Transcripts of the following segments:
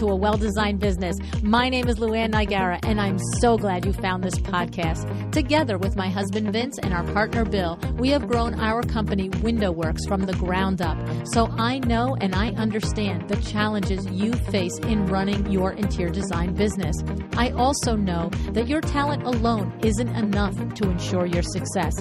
to A Well-Designed Business. My name is LuAnn and I'm so glad you found this podcast. Together with my husband Vince and our partner Bill, we have grown our company WindowWorks from the ground up. So I know and I understand the challenges you face in running your interior design business. I also know that your talent alone isn't enough to ensure your success.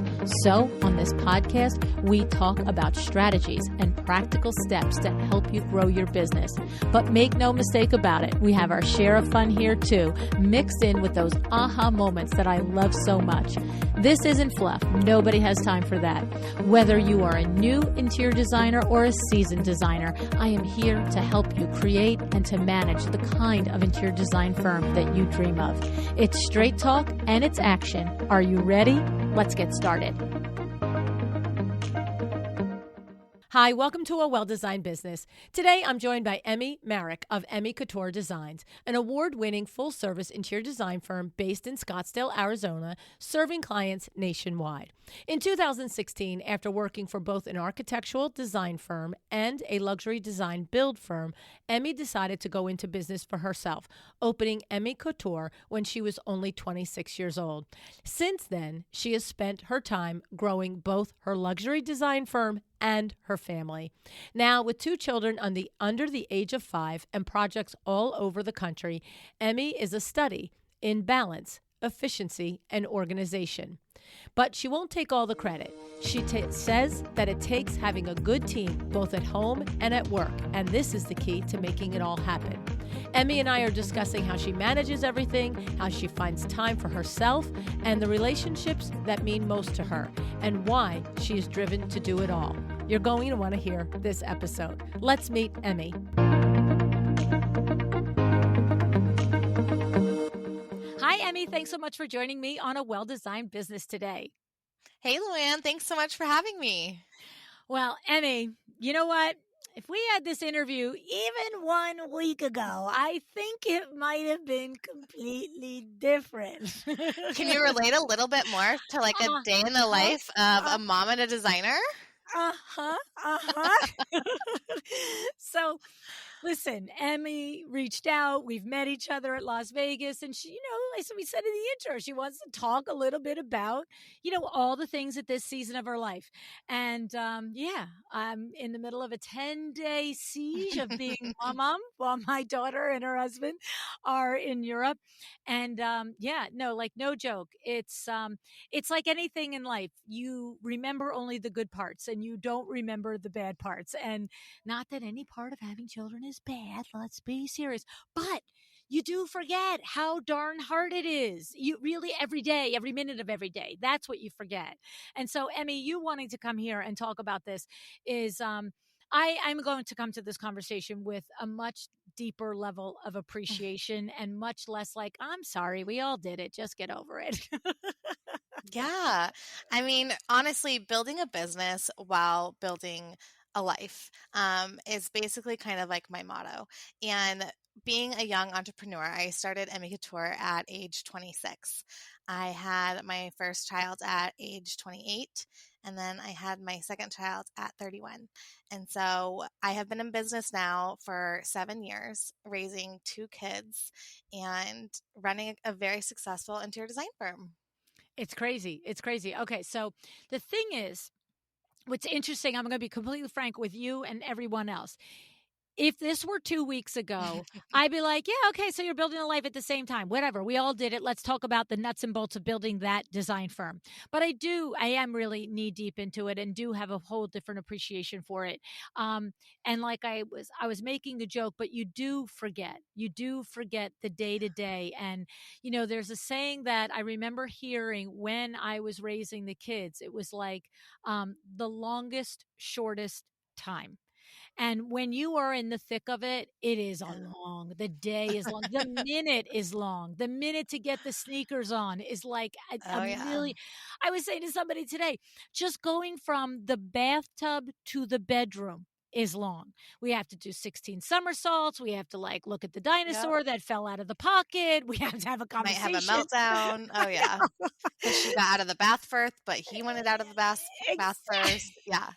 So on this podcast, we talk about strategies and practical steps to help you grow your business. But make no mistake about it, we have our share of fun here too, mixed in with those aha moments that I love so much. This isn't fluff. Nobody has time for that. Whether you are a new interior designer or a seasoned designer, I am here to help you create and to manage the kind of interior design firm that you dream of. It's straight talk and it's action. Are you ready? Let's get started. Hi, welcome to A Well-Designed Business. Today, I'm joined by Emmy Marek of Emmy Couture Designs, an award-winning full-service interior design firm based in Scottsdale, Arizona, serving clients nationwide. In 2016, after working for both an architectural design firm and a luxury design build firm, Emmy decided to go into business for herself, opening Emmy Couture when she was only 26 years old. Since then, she has spent her time growing both her luxury design firm and her family. Now, with two children under the age of 5 and projects all over the country, Emmy is a study in balance, efficiency, and organization. But she won't take all the credit. She says that it takes having a good team both at home and at work, and this is the key to making it all happen. Emmy and I are discussing how she manages everything, how she finds time for herself, and the relationships that mean most to her, and why she is driven to do it all. You're going to want to hear this episode. Let's meet Emmy. Hi, Emmy. Thanks so much for joining me on A Well-Designed Business today. Hey, LuAnn. Thanks so much for having me. Well, Emmy, you know what? If we had this interview even 1 week ago, I think it might have been completely different. Can you relate a little bit more to like a day in the life of a mom and a designer? So, listen, Emmy reached out. We've met each other at Las Vegas. And she, as we said in the intro, she wants to talk a little bit about, all the things at this season of her life. And I'm in the middle of a 10-day siege of being a mom while my daughter and her husband are in Europe. And no joke. It's like anything in life. You remember only the good parts and you don't remember the bad parts. And not that any part of having children is bad, let's be serious, but you do forget how darn hard it is. You really every day, every minute of every day, that's what you forget. And so, Emmy, you wanting to come here and talk about this is, I'm going to come to this conversation with a much deeper level of appreciation and much less like, I'm sorry, we all did it, just get over it. Yeah. I mean, honestly, building a business while building a life is basically kind of like my motto. And being a young entrepreneur, I started Emmy Couture at age 26. I had my first child at age 28, and then I had my second child at 31. And so I have been in business now for 7 years, raising 2 kids and running a very successful interior design firm. It's crazy. It's crazy. Okay. So the thing is, what's interesting, I'm going to be completely frank with you and everyone else. If this were 2 weeks ago, I'd be like, yeah, okay, so you're building a life at the same time. Whatever. We all did it. Let's talk about the nuts and bolts of building that design firm. But I am really knee deep into it and do have a whole different appreciation for it. And like I was making a joke, but you do forget the day to day. And, there's a saying that I remember hearing when I was raising the kids. It was like the longest, shortest time. And when you are in the thick of it, it is long. The day is long. The minute is long. The minute to get the sneakers on is like really. I was saying to somebody today, just going from the bathtub to the bedroom is long. We have to do 16 somersaults. We have to look at the dinosaur that fell out of the pocket. We have to have a conversation. Might have a meltdown. Oh yeah. Because she got out of the bath first, but he wanted out of the bath first. Yeah.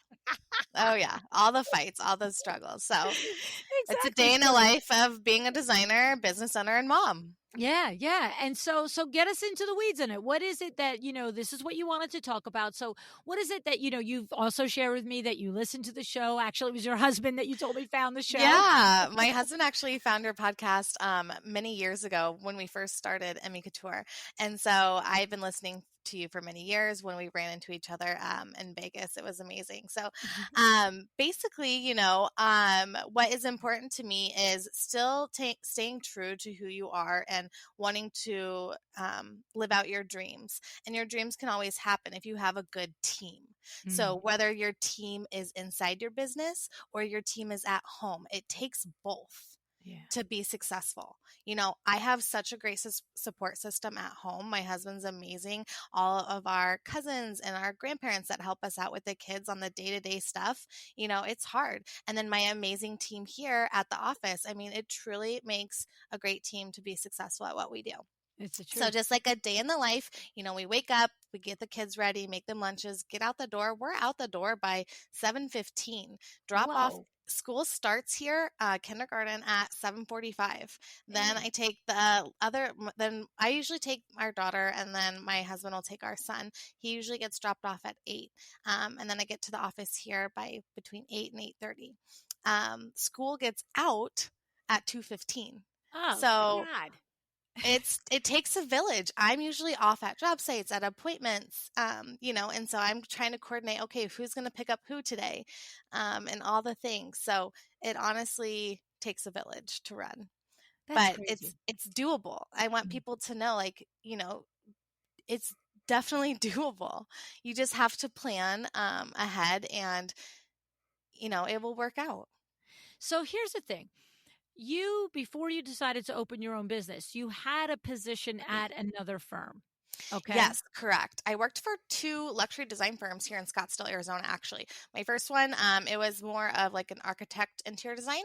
Oh yeah, all the fights, all the struggles. So it's a Exactly. day in the So life of being a designer, business owner, and mom. yeah, yeah. And so get us into the weeds in it. What is it that, this is what you wanted to talk about. So what is it that, you've also shared with me that you listened to the show? Actually, it was your husband that you told me found the show. Yeah, my husband actually found your podcast many years ago when we first started Emmy Couture, and so I've been listening to you for many years. When we ran into each other in Vegas, it was amazing. So, basically, what is important to me is still staying true to who you are and wanting to live out your dreams. And your dreams can always happen if you have a good team. So, Mm, whether your team is inside your business or your team is at home. It takes both yeah. to be successful. I have such a great support system at home. My husband's amazing. All of our cousins and our grandparents that help us out with the kids on the day to day stuff, it's hard. And then my amazing team here at the office. I mean, it truly makes a great team to be successful at what we do. It's the So truth. just like a day in the life, we wake up, we get the kids ready, make them lunches, get out the door. We're out the door by 7:15. Drop off. Whoa. School starts here, kindergarten at 7:45. Then Yeah. I take then I usually take our daughter, and then my husband will take our son. He usually gets dropped off at 8. And then I get to the office here by between 8 and 8:30. School gets out at 2:15. Oh, thank So God. it takes a village. I'm usually off at job sites, at appointments, and so I'm trying to coordinate, okay, who's going to pick up who today, and all the things. So it honestly takes a village to run, That's but it's crazy. it's doable. I want Mm. people to know, like, it's definitely doable. You just have to plan ahead, and it will work out. So here's the thing. Before you decided to open your own business, you had a position at another firm. Okay. Yes, correct. I worked for two luxury design firms here in Scottsdale, Arizona, actually. My first one, it was more of like an architect interior design.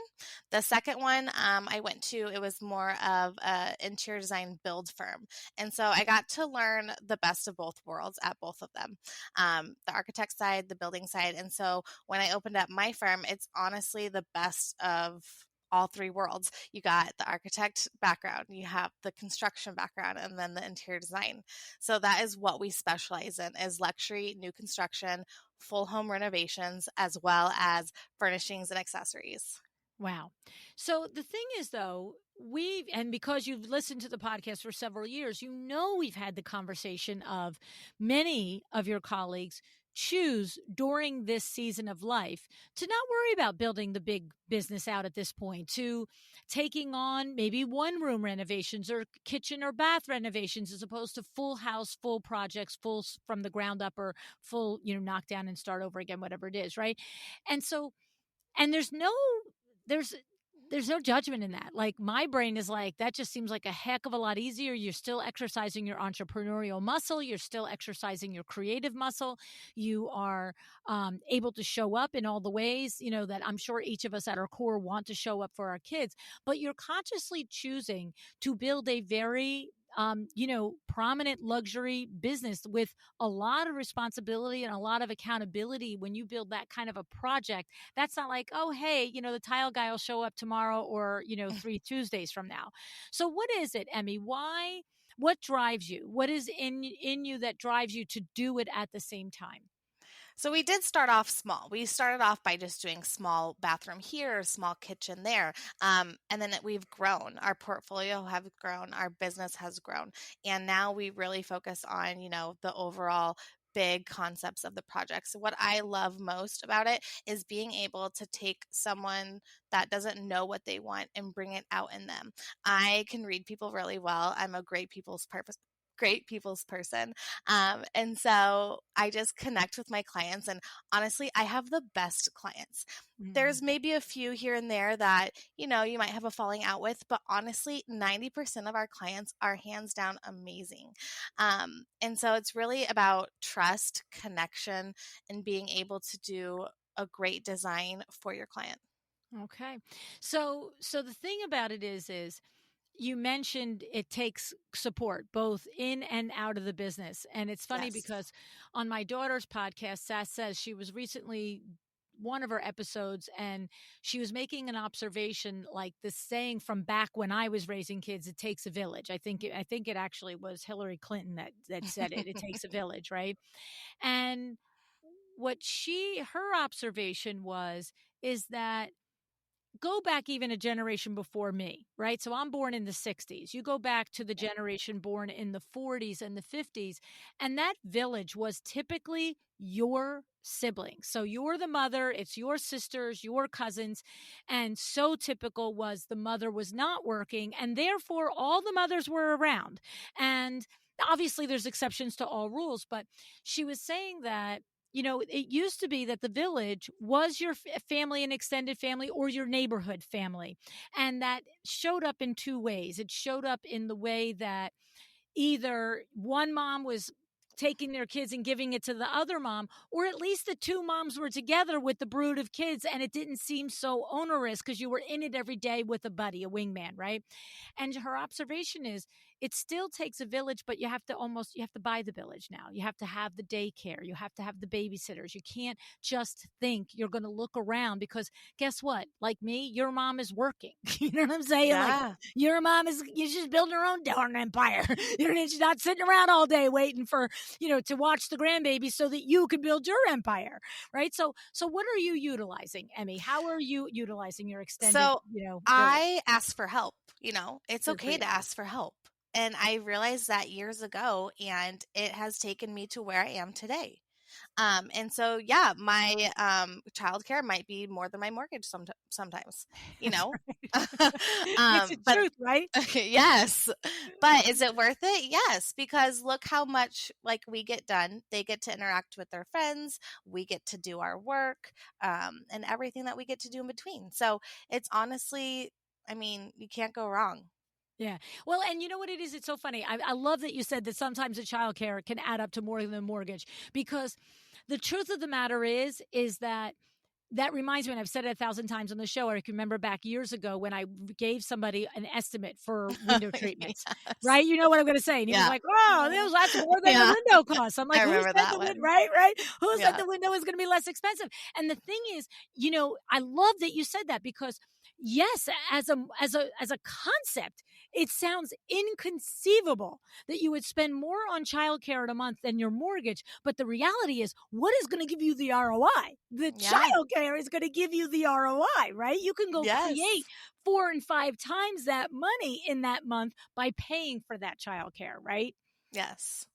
The second one I went to, it was more of an interior design build firm. And so I got to learn the best of both worlds at both of them, the architect side, the building side. And so when I opened up my firm, it's honestly the best of all three worlds. You got the architect background, you have the construction background, and then the interior design. So that is what we specialize in, is luxury, new construction, full home renovations, as well as furnishings and accessories. Wow. So the thing is, though, and because you've listened to the podcast for several years, we've had the conversation of many of your colleagues choose during this season of life to not worry about building the big business out at this point, to taking on maybe one room renovations or kitchen or bath renovations as opposed to full house, full projects, from the ground up, or full, knock down and start over again, whatever it is. Right. And so, and there's there's no judgment in that. Like, my brain is like, that just seems like a heck of a lot easier. You're still exercising your entrepreneurial muscle. You're still exercising your creative muscle. You are able to show up in all the ways, that I'm sure each of us at our core want to show up for our kids. But you're consciously choosing to build a very prominent luxury business with a lot of responsibility and a lot of accountability. When you build that kind of a project, that's not like, oh, hey, the tile guy will show up tomorrow, or, 3 Tuesdays from now. So what is it, Emmy? What drives you? What is in you that drives you to do it at the same time? So we did start off small. We started off by just doing small bathroom here, small kitchen there, and then we've grown. Our portfolio have grown, our business has grown, and now we really focus on the overall big concepts of the project. So what I love most about it is being able to take someone that doesn't know what they want and bring it out in them. I can read people really well. I'm a great people's person. And so I just connect with my clients. And honestly, I have the best clients. Mm. There's maybe a few here and there that, you might have a falling out with, but honestly, 90% of our clients are hands down amazing. And so it's really about trust, connection, and being able to do a great design for your client. Okay. So the thing about it is you mentioned it takes support both in and out of the business. And it's funny Yes. because on my daughter's podcast, Sass says she was recently one of her episodes, and she was making an observation, like this saying from back when I was raising kids, it takes a village. I think it actually was Hillary Clinton that said it. It takes a village, right? And what her observation was is that go back even a generation before me, right? So I'm born in the 60s. You go back to the generation born in the 40s and the 50s, and that village was typically your siblings. So you're the mother, it's your sisters, your cousins. And so typical was the mother was not working, and therefore all the mothers were around. And obviously there's exceptions to all rules, but she was saying that it used to be that the village was your family and extended family or your neighborhood family. And that showed up in two ways. It showed up in the way that either one mom was taking their kids and giving it to the other mom, or at least the two moms were together with the brood of kids, and it didn't seem so onerous because you were in it every day with a buddy, a wingman, right? And her observation is it still takes a village, but you have to buy the village now. You have to have the daycare. You have to have the babysitters. You can't just think you're going to look around, because guess what? Like me, your mom is working. You know what I'm saying? Yeah. Like your mom she's building her own darn empire. She's not sitting around all day waiting for, to watch the grandbaby so that you can build your empire. Right. So what are you utilizing, Emmy? How are you utilizing your extended, village? I ask for help. It's Good okay to ask for help. And I realized that years ago, and it has taken me to where I am today. And so, yeah, my childcare might be more than my mortgage sometimes, It's the but truth, right? yes, but is it worth it? Yes, because look how much like we get done. They get to interact with their friends. We get to do our work, and everything that we get to do in between. So it's honestly, you can't go wrong. Yeah. Well, and you know what it is? It's so funny. I love that you said that sometimes the child care can add up to more than a mortgage, because the truth of the matter is that reminds me, and I've said it 1,000 times on the show. I can remember back years ago when I gave somebody an estimate for window treatments, Yes. right? You know what I'm going to say. And he was like, oh, that's more than the window costs. I'm like, I who remember said that the one. window, right? Who said Yeah. the window is going to be less expensive? And the thing is, I love that you said that, because yes, as a concept, it sounds inconceivable that you would spend more on childcare in a month than your mortgage. But the reality is, what is going to give you the ROI? The childcare is going to give you the ROI, right? You can go create 4 and 5 times that money in that month by paying for that childcare, right? Yes.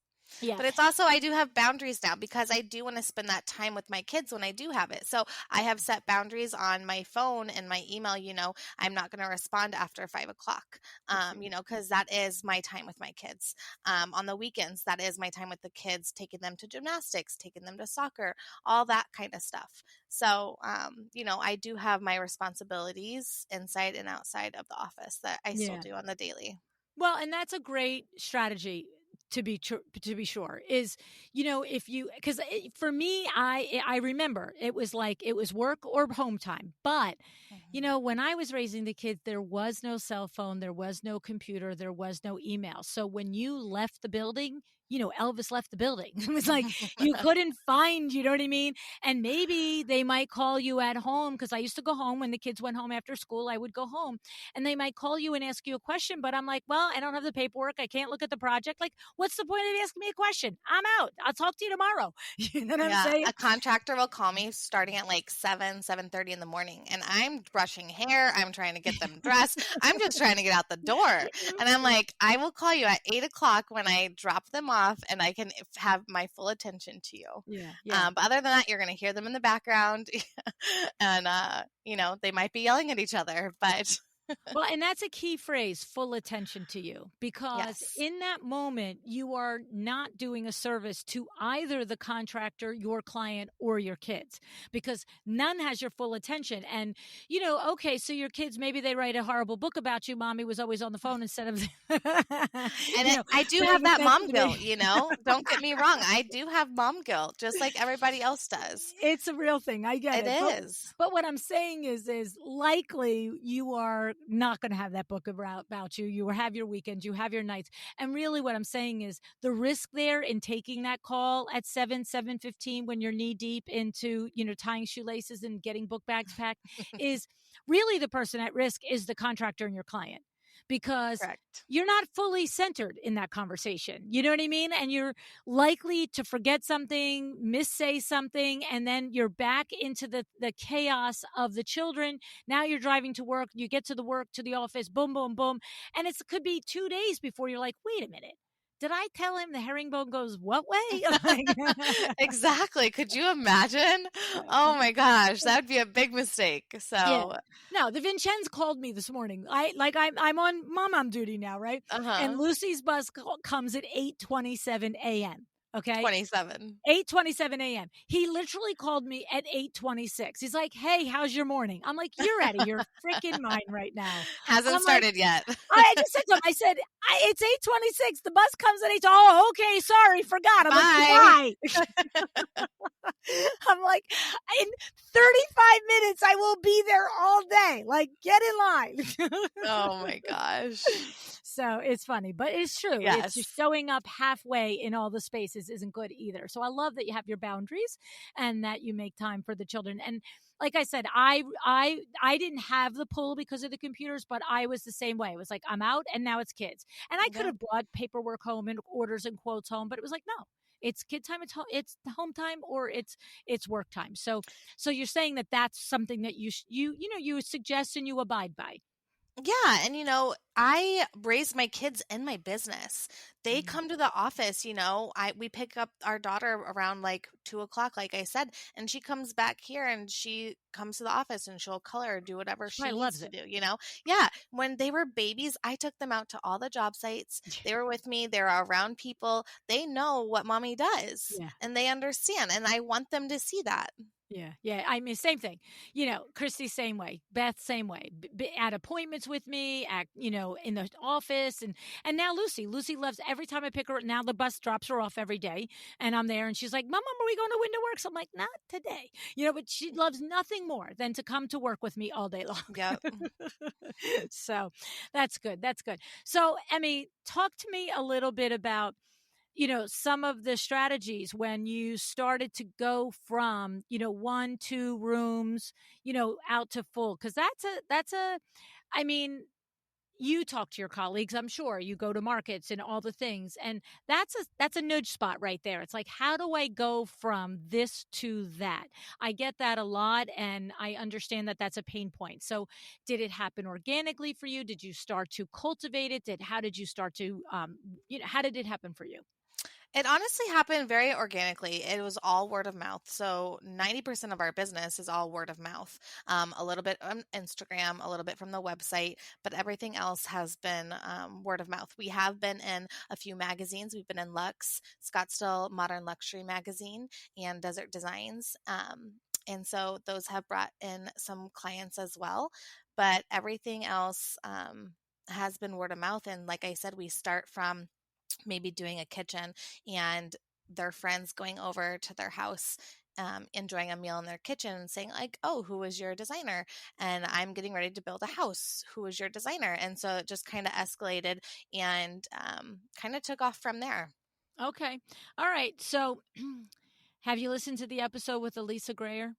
Yeah. But it's also, I do have boundaries now, because I do want to spend that time with my kids when I do have it. So I have set boundaries on my phone and my email. I'm not going to respond after 5 o'clock, because that is my time with my kids. On the weekends, that is my time with the kids, taking them to gymnastics, taking them to soccer, all that kind of stuff. So, I do have my responsibilities inside and outside of the office that I still do on the daily. Well, and that's a great strategy to be sure, is, if you, because for me, I remember it was like it was work or home time. But when I was raising the kids, there was no cell phone, there was no computer, there was no email. So when you left the building, Elvis left the building. It was like you couldn't find, you know what I mean? And maybe they might call you at home, because I used to go home when the kids went home after school. I would go home and they might call you and ask you a question, but I'm like, well, I don't have the paperwork. I can't look at the project. Like, what's the point of asking me a question? I'm out. I'll talk to you tomorrow. You know what I'm saying? A contractor will call me starting at like 7:30 in the morning, and I'm brushing hair. I'm trying to get them dressed. I'm just trying to get out the door. And I'm like, I will call you at 8 o'clock when I drop them off, and I can have my full attention to you. Yeah. But other than that, you're going to hear them in the background, and they might be yelling at each other, but Well, and that's a key phrase, full attention to you, because in that moment, you are not doing a service to either the contractor, your client, or your kids, because none has your full attention. And, okay, so your kids, maybe they write a horrible book about you. Mommy was always on the phone instead of, I do have that mom guilt, don't get me wrong. I do have mom guilt, just like everybody else does. It's a real thing. I get it. It is. But what I'm saying is likely you are not going to have that book about you. You have your weekends, you have your nights. And really what I'm saying is the risk there in taking that call at 7:15 when you're knee deep into, tying shoelaces and getting book bags packed is really the person at risk is the contractor and your client, because Correct. you're not fully centered in that conversation. You know what I mean? And you're likely to forget something, missay something, and then you're back into the chaos of the children. Now you're driving to work, you get to the office, boom, boom, boom. And it could be 2 days before you're like, wait a minute. Did I tell him the herringbone goes what way? Exactly. Could you imagine? Oh my gosh, that would be a big mistake. Yeah. So, No, the Vincennes called me this morning. I'm on mom duty now, right? And uh-huh. Lucy's bus comes at 8:27 a.m. Okay. 27. 8:27 a.m. He literally called me at 8:26. He's like, "Hey, how's your morning?" I'm like, "You're out of your freaking mind right now." Hasn't I'm like, started yet. I just said to him, I said, "It's 8:26. The bus comes at 8. Oh, okay, sorry, forgot." I'm like, Bye. "Why?" I'm like, in 35 minutes, I will be there all day. Like, get in line. Oh my gosh. So it's funny, but it's true. It's Yes. just showing up halfway in all the spaces isn't good either. So I love that you have your boundaries and that you make time for the children. And like I said, I didn't have the pull because of the computers, but I was the same way. It was like, I'm out and now it's kids. And I could Yeah. have brought paperwork home and orders and quotes home, but it was like, no, it's kid time, it's home time, or it's work time. So you're saying that that's something that you suggest and you abide by. Yeah, and I raised my kids in my business. They Mhm. come to the office, we pick up our daughter around like 2 o'clock, like I said, and she comes back here and she comes to the office and she'll color, do whatever She she probably needs loves to it. do. Yeah, when they were babies, I took them out to all the job sites. They were with me, they're around people. They know what mommy does Yeah. and they understand, and I want them to see that. Yeah, yeah. I mean, same thing. Christy, same way. Beth, same way. At appointments with me, in the office, and now Lucy. Lucy loves every time I pick her. Now the bus drops her off every day, and I'm there, and she's like, "Mom, are we going to Winter Works?" I'm like, "Not today." But she loves nothing more than to come to work with me all day long. Yep. So that's good. That's good. So, Emmy, talk to me a little bit about some of the strategies when you started to go from, 1, 2 rooms, out to full. Cause I mean, you talk to your colleagues, I'm sure you go to markets and all the things. And that's a nudge spot right there. It's like, how do I go from this to that? I get that a lot. And I understand that that's a pain point. So did it happen organically for you? Did you start to cultivate it? How did you start to, how did it happen for you? It honestly happened very organically. It was all word of mouth. So 90% of our business is all word of mouth. A little bit on Instagram, a little bit from the website, but everything else has been word of mouth. We have been in a few magazines. We've been in Lux, Scottsdale Modern Luxury Magazine, and Desert Designs. And so those have brought in some clients as well. But everything else has been word of mouth. And like I said, we start from maybe doing a kitchen and their friends going over to their house, enjoying a meal in their kitchen and saying like, "Oh, who is your designer?" And I'm getting ready to build a house. Who is your designer? And so it just kind of escalated and kind of took off from there. Okay. All right. So have you listened to the episode with Elisa Grayer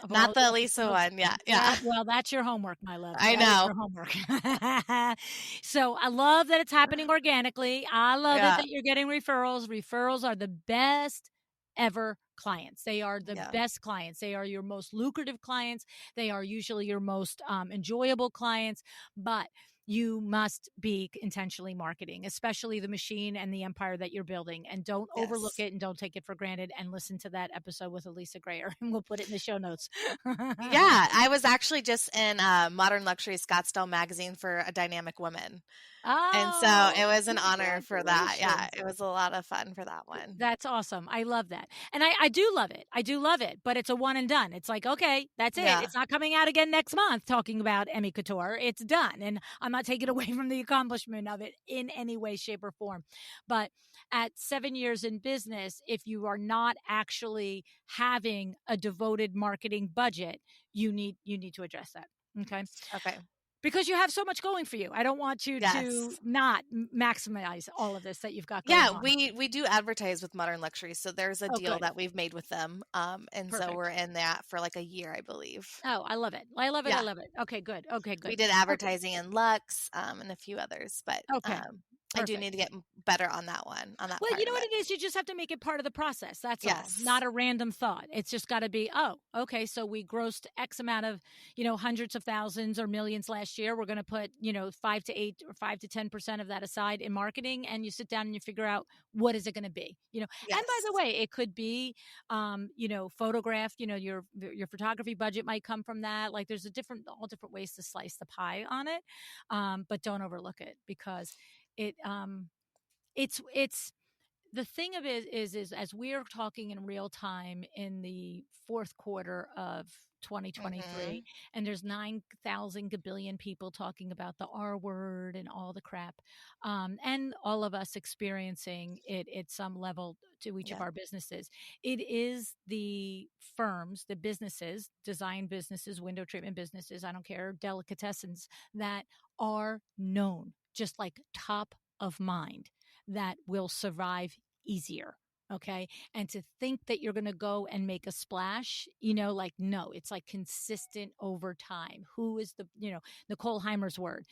of all Not the the Lisa episodes? one. Yeah. Yeah. Well, that's your homework, my love. I That is know. your homework. So I love that it's happening organically. I love it Yeah. that you're getting referrals. Referrals are the best ever clients. They are the Yeah. best clients. They are your most lucrative clients. They are usually your most enjoyable clients. But you must be intentionally marketing, especially the machine and the empire that you're building. And don't overlook Yes. it and don't take it for granted. And listen to that episode with Elisa Grayer. And we'll put it in the show notes. Yeah. I was actually just in Modern Luxury Scottsdale magazine for a dynamic woman. And so it Oh, was an honor for that. Yeah, congratulations. it was a lot of fun for that one. That's awesome. I love that. And I do love it. I do love it, but it's a one and done. It's like, okay, that's it. Yeah. It's not coming out again next month talking about Emmy Couture. It's done. And I'm not taking away from the accomplishment of it in any way, shape, or form. But at 7 years in business, if you are not actually having a devoted marketing budget, you need to address that. Okay. Okay. Because you have so much going for you. I don't want you to Yes. not maximize all of this that you've got going Yeah, on. we do advertise with Modern Luxury, so there's a Oh, deal good. that we've made with them, and so we're Perfect. in that for like a year, I believe. Oh, I love it. I love it. I Yeah, love it. Okay, good. Okay, we good. did Okay. advertising in Lux, and a few others, but Okay. I do need Perfect. to get better on that one, on that Well, you part know of what it. it is? You just have to make it part of the process. That's all. Yes. Not a random thought. It's just got to be, oh, okay. So we grossed X amount of, hundreds of thousands or millions last year. We're going to put, 5 to 8 or 5 to 10% of that aside in marketing. And you sit down and you figure out what is it going to be, and by the Yes. way, it could be, photographed, your photography budget might come from that. Like there's all different ways to slice the pie on it. But don't overlook it because it, it's the thing of it is as we're talking in real time in the fourth quarter of 2023 Mhm. and there's 9,000 gabillion people talking about the R word and all the crap, and all of us experiencing it at some level to each of Yeah. our businesses. It is the firms, the businesses, design businesses, window treatment businesses, I don't care, delicatessens, that are known, just like top of mind, that will survive easier. Okay. And to think that you're going to go and make a splash, like, no, it's like consistent over time. Who is Nicole Heimer's word?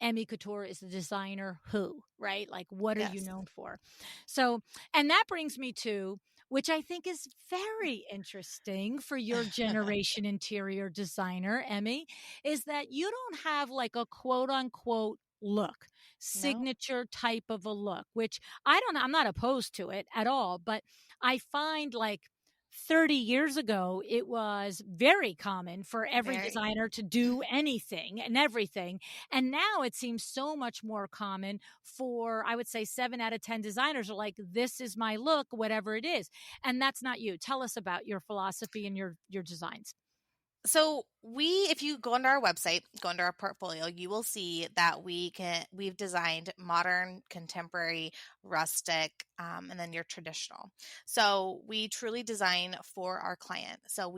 Emmy Couture is the designer who, right? Like, what are you Yes. known for? So, and that brings me to, which I think is very interesting for your generation interior designer, Emmy, is that you don't have like a quote unquote look, No. signature type of a look, which I'm not opposed to it at all, but I find like 30 years ago, it was very common for every Very. designer to do anything and everything. And now it seems so much more common for, I would say, 7 out of 10 designers are like, this is my look, whatever it is. And that's not you. Tell us about your philosophy and your designs. So if you go onto our website, go into our portfolio, you will see that we've designed modern, contemporary, rustic, and then your traditional. So we truly design for our client. So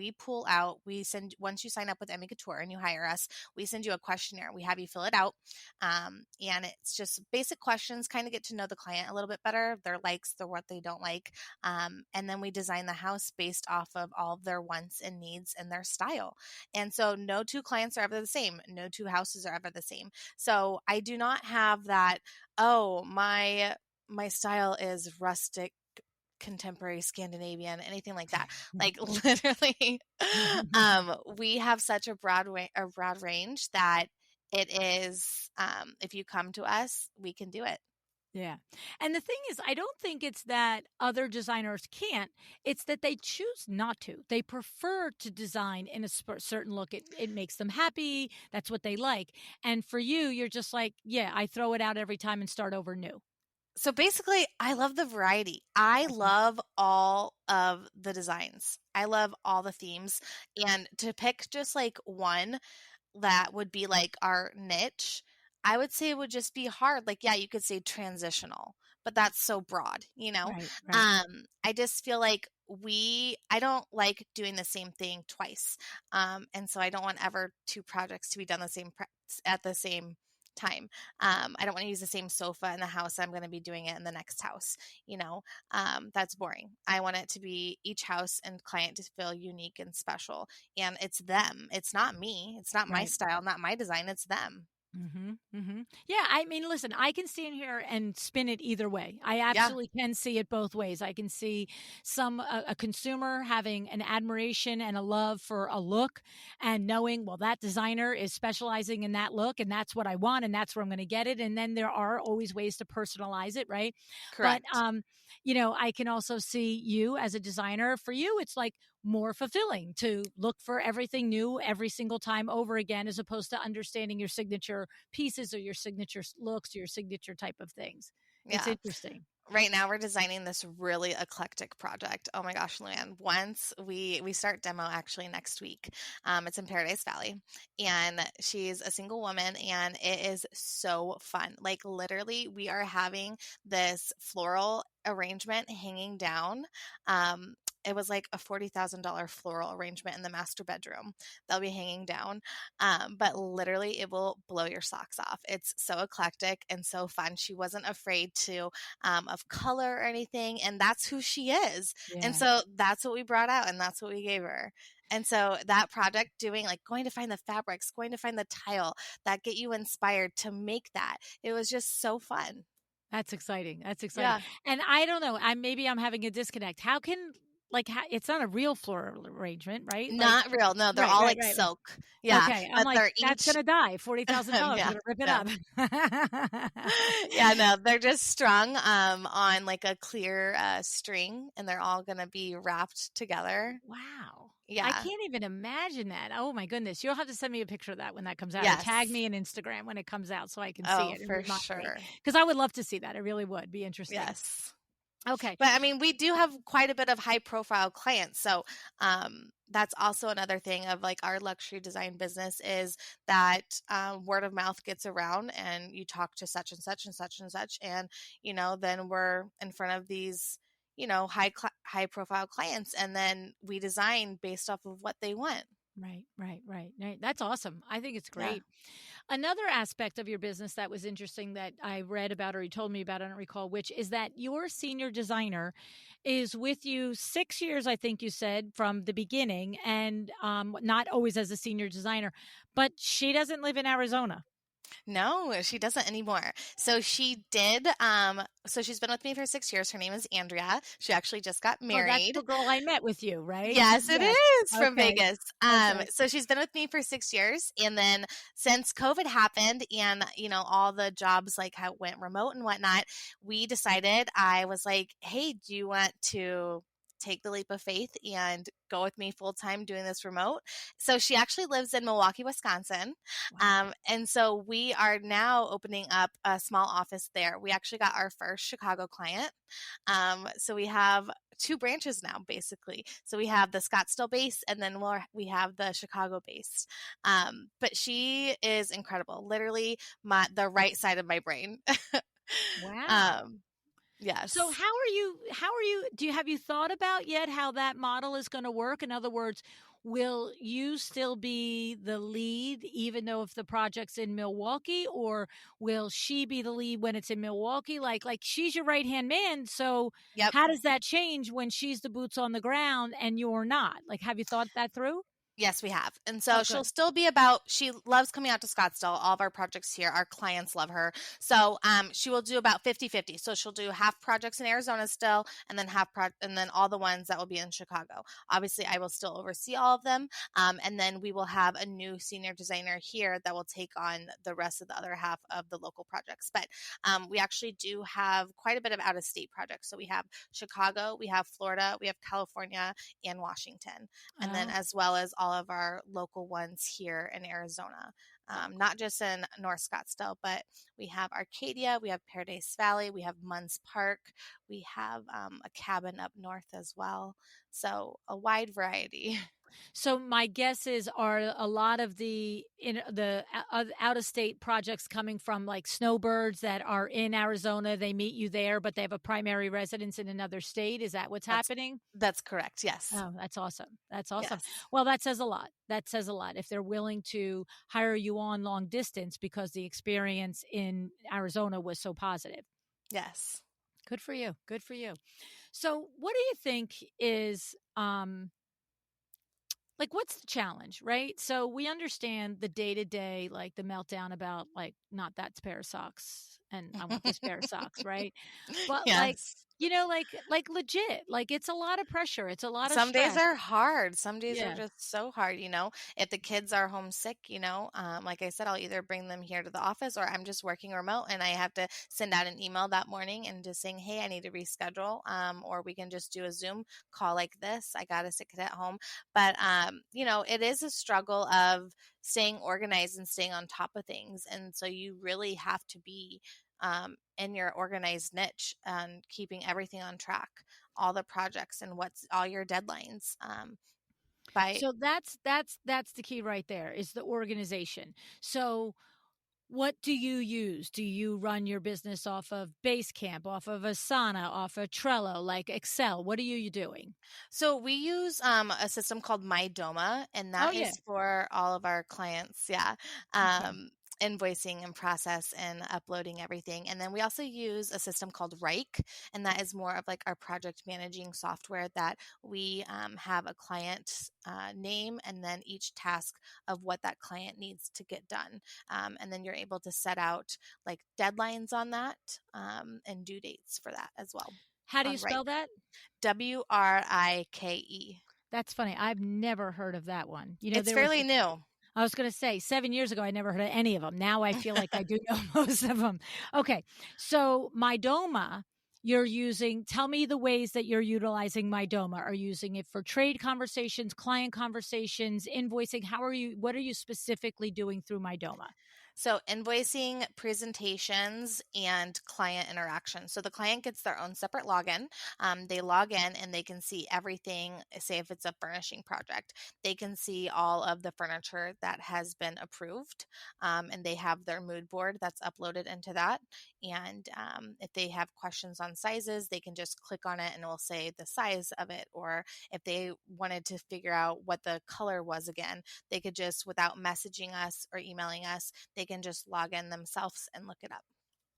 once you sign up with Emmy Couture and you hire us, we send you a questionnaire. We have you fill it out. And it's just basic questions, kind of get to know the client a little bit better, their likes, what they don't like. And then we design the house based off of all of their wants and needs and their style. And so no two clients are ever the same. No two houses are ever the same. So I do not have that, oh, my style is rustic, contemporary, Scandinavian, anything like that. Like literally, we have such a broad range that it is, if you come to us, we can do it. Yeah. And the thing is, I don't think it's that other designers can't. It's that they choose not to. They prefer to design in a certain look. It makes them happy. That's what they like. And for you, you're just like, yeah, I throw it out every time and start over new. So basically, I love the variety. I Okay. love all of the designs. I love all the themes. And to pick just like one that would be like our niche, I would say it would just be hard. Like, yeah, you could say transitional, but that's so broad, you know? Right. Right. I just feel like I don't like doing the same thing twice. And so I don't want ever two projects to be done at the same time. I don't want to use the same sofa in the house. I'm going to be doing it in the next house. You know, that's boring. I want it to be each house and client to feel unique and special. And it's them. It's not me. It's not my Right. style, not my design. It's them. Yeah, I mean, listen, I can stand here and spin it either way. I Yeah, absolutely can see it both ways. I can see a consumer having an admiration and a love for a look and knowing, well, that designer is specializing in that look and that's what I want and that's where I'm going to get it. And then there are always ways to personalize it, right? But correct. I can also see you as a designer. For you, it's like more fulfilling to look for everything new every single time over again, as opposed to understanding your signature pieces or your signature looks or your signature type of things. It's Yeah. interesting. Right now we're designing this really eclectic project. Oh my gosh, LuAnn. Once we start demo actually next week. It's in Paradise Valley. And she's a single woman and it is so fun. Like literally we are having this floral arrangement hanging down. it was like a $40,000 floral arrangement in the master bedroom that'll be hanging down. But literally, it will blow your socks off. It's so eclectic and so fun. She wasn't afraid to of color or anything, and that's who she is. And Yeah. so that's what we brought out, and that's what we gave her. And so that project, doing like going to find the fabrics, going to find the tile that get you inspired to make that, it was just so fun. That's exciting. That's exciting. Yeah. And I don't know, maybe I'm having a disconnect. How can like it's not a real floral arrangement, right? Like Not real. No, they're right, all right, like right, right. silk. Yeah, Okay, I'm but like, they're that's each gonna die. $40,000. I'm yeah, gonna rip it no. up. Yeah, no, they're just strung on like a clear string, and they're all gonna be wrapped together. Wow. I Yeah. can't even imagine that. Oh my goodness. You'll have to send me a picture of that when that comes out or tag Yes. me in Instagram when it comes out so I can see Oh, it and for remind me. sure. Because I would love to see that. I really would. Be interesting. Yes. Okay. But I mean, we do have quite a bit of high profile clients. So that's also another thing of like our luxury design business is that word of mouth gets around and you talk to such and such and such and such. And, then we're in front of these, high profile clients. And then we design based off of what they want. Right, right, right, right. That's awesome. I think it's Yeah. great. Another aspect of your business that was interesting that I read about or you told me about, I don't recall which, is that your senior designer is with you 6 years, I think you said, from the beginning, and not always as a senior designer, but she doesn't live in Arizona. No, she doesn't anymore. So she did. So she's been with me for 6 years. Her name is Andrea. She actually just got Oh, that's married. the girl I met with you, right? Yes, it Yes. is from Okay. Vegas. Okay. So she's been with me for 6 years, and then since COVID happened, and all the jobs like how went remote and whatnot, we decided. I was like, "Hey, do you want to take the leap of faith and go with me full time doing this remote?" So she actually lives in Milwaukee, Wisconsin, Wow. and so we are now opening up a small office there. We actually got our first Chicago client. So we have two branches now, basically. So we have the Scottsdale base, and then we have the Chicago base. But she is incredible. Literally, the right side of my brain. Wow. um, So yes. have you thought about yet how that model is going to work? In other words, will you still be the lead even though if the project's in Milwaukee, or will she be the lead when it's in Milwaukee? Like she's your right-hand man, so Yep. how does that change when she's the boots on the ground and you're not? Like have you thought that through? Yes, we have. And Oh, so she'll good. still be she loves coming out to Scottsdale. All of our projects here, our clients love her. So she will do about 50-50. So she'll do half projects in Arizona still, and then and then all the ones that will be in Chicago. Obviously, I will still oversee all of them. And then we will have a new senior designer here that will take on the rest of the other half of the local projects. But we actually do have quite a bit of out of state projects. So we have Chicago, we have Florida, we have California, and Washington, and then Oh, as well as all of our local ones here in Arizona. oh, Not just in North Scottsdale, but we have Arcadia, we have Paradise Valley, we have Munns Park, we have a cabin up north as well. So a wide variety. so my guess is are a lot of the out of state projects coming from like snowbirds that are in Arizona, they meet you there, but they have a primary residence in another state. Is that what's That's happening? that's correct. Yes. Oh, that's awesome. That's awesome. Yes. Well, that says a lot. That says a lot if they're willing to hire you on long distance because the experience in Arizona was so positive. Yes. Good for you. Good for you. So, what do you think is like what's the challenge, right? So we understand the day to day, like the meltdown about like not that pair of socks and I want this pair of socks, right? But like, Yes. like legit, like it's a lot of pressure. It's a lot of Some days stress. are hard. Some days are Yeah. just so hard. If the kids are homesick, like I said, I'll either bring them here to the office or I'm just working remote and I have to send out an email that morning and just saying, hey, I need to reschedule. Or we can just do a Zoom call like this. I got a sick kid at home. But, it is a struggle of staying organized and staying on top of things. And so you really have to be in your organized niche and keeping everything on track, all the projects and what's all your deadlines. By So that's the key right there is the organization. So What do you use? Do you run your business off of Basecamp, off of Asana, off of Trello, like Excel? What are you doing? So we use a system called Mydoma, and Oh, that yeah. is for all of our clients. Yeah. Okay. Invoicing and process and uploading everything. And then we also use a system called Rike, and that is more of like our project managing software that we have a client name and then each task of what that client needs to get done. And then you're able to set out like deadlines on that and due dates for that as well How do you on Rike. spell that? WRIKE. That's funny. I've never heard of that one. You know, It's there was fairly new. I was going to say 7 years ago, I never heard of any of them. Now I feel like I do know most of them. Okay. So Mydoma, you're using, tell me the ways that you're utilizing Mydoma. Are you using it for trade conversations, client conversations, invoicing? What are you specifically doing through Mydoma? So, invoicing, presentations, and client interaction. So, the client gets their own separate login. They log in and they can see everything. Say, if it's a furnishing project, they can see all of the furniture that has been approved. And they have their mood board that's uploaded into that. And if they have questions on sizes, they can just click on it and it will say the size of it. Or if they wanted to figure out what the color was again, they could just, without messaging us or emailing us, they can just log in themselves and look it up.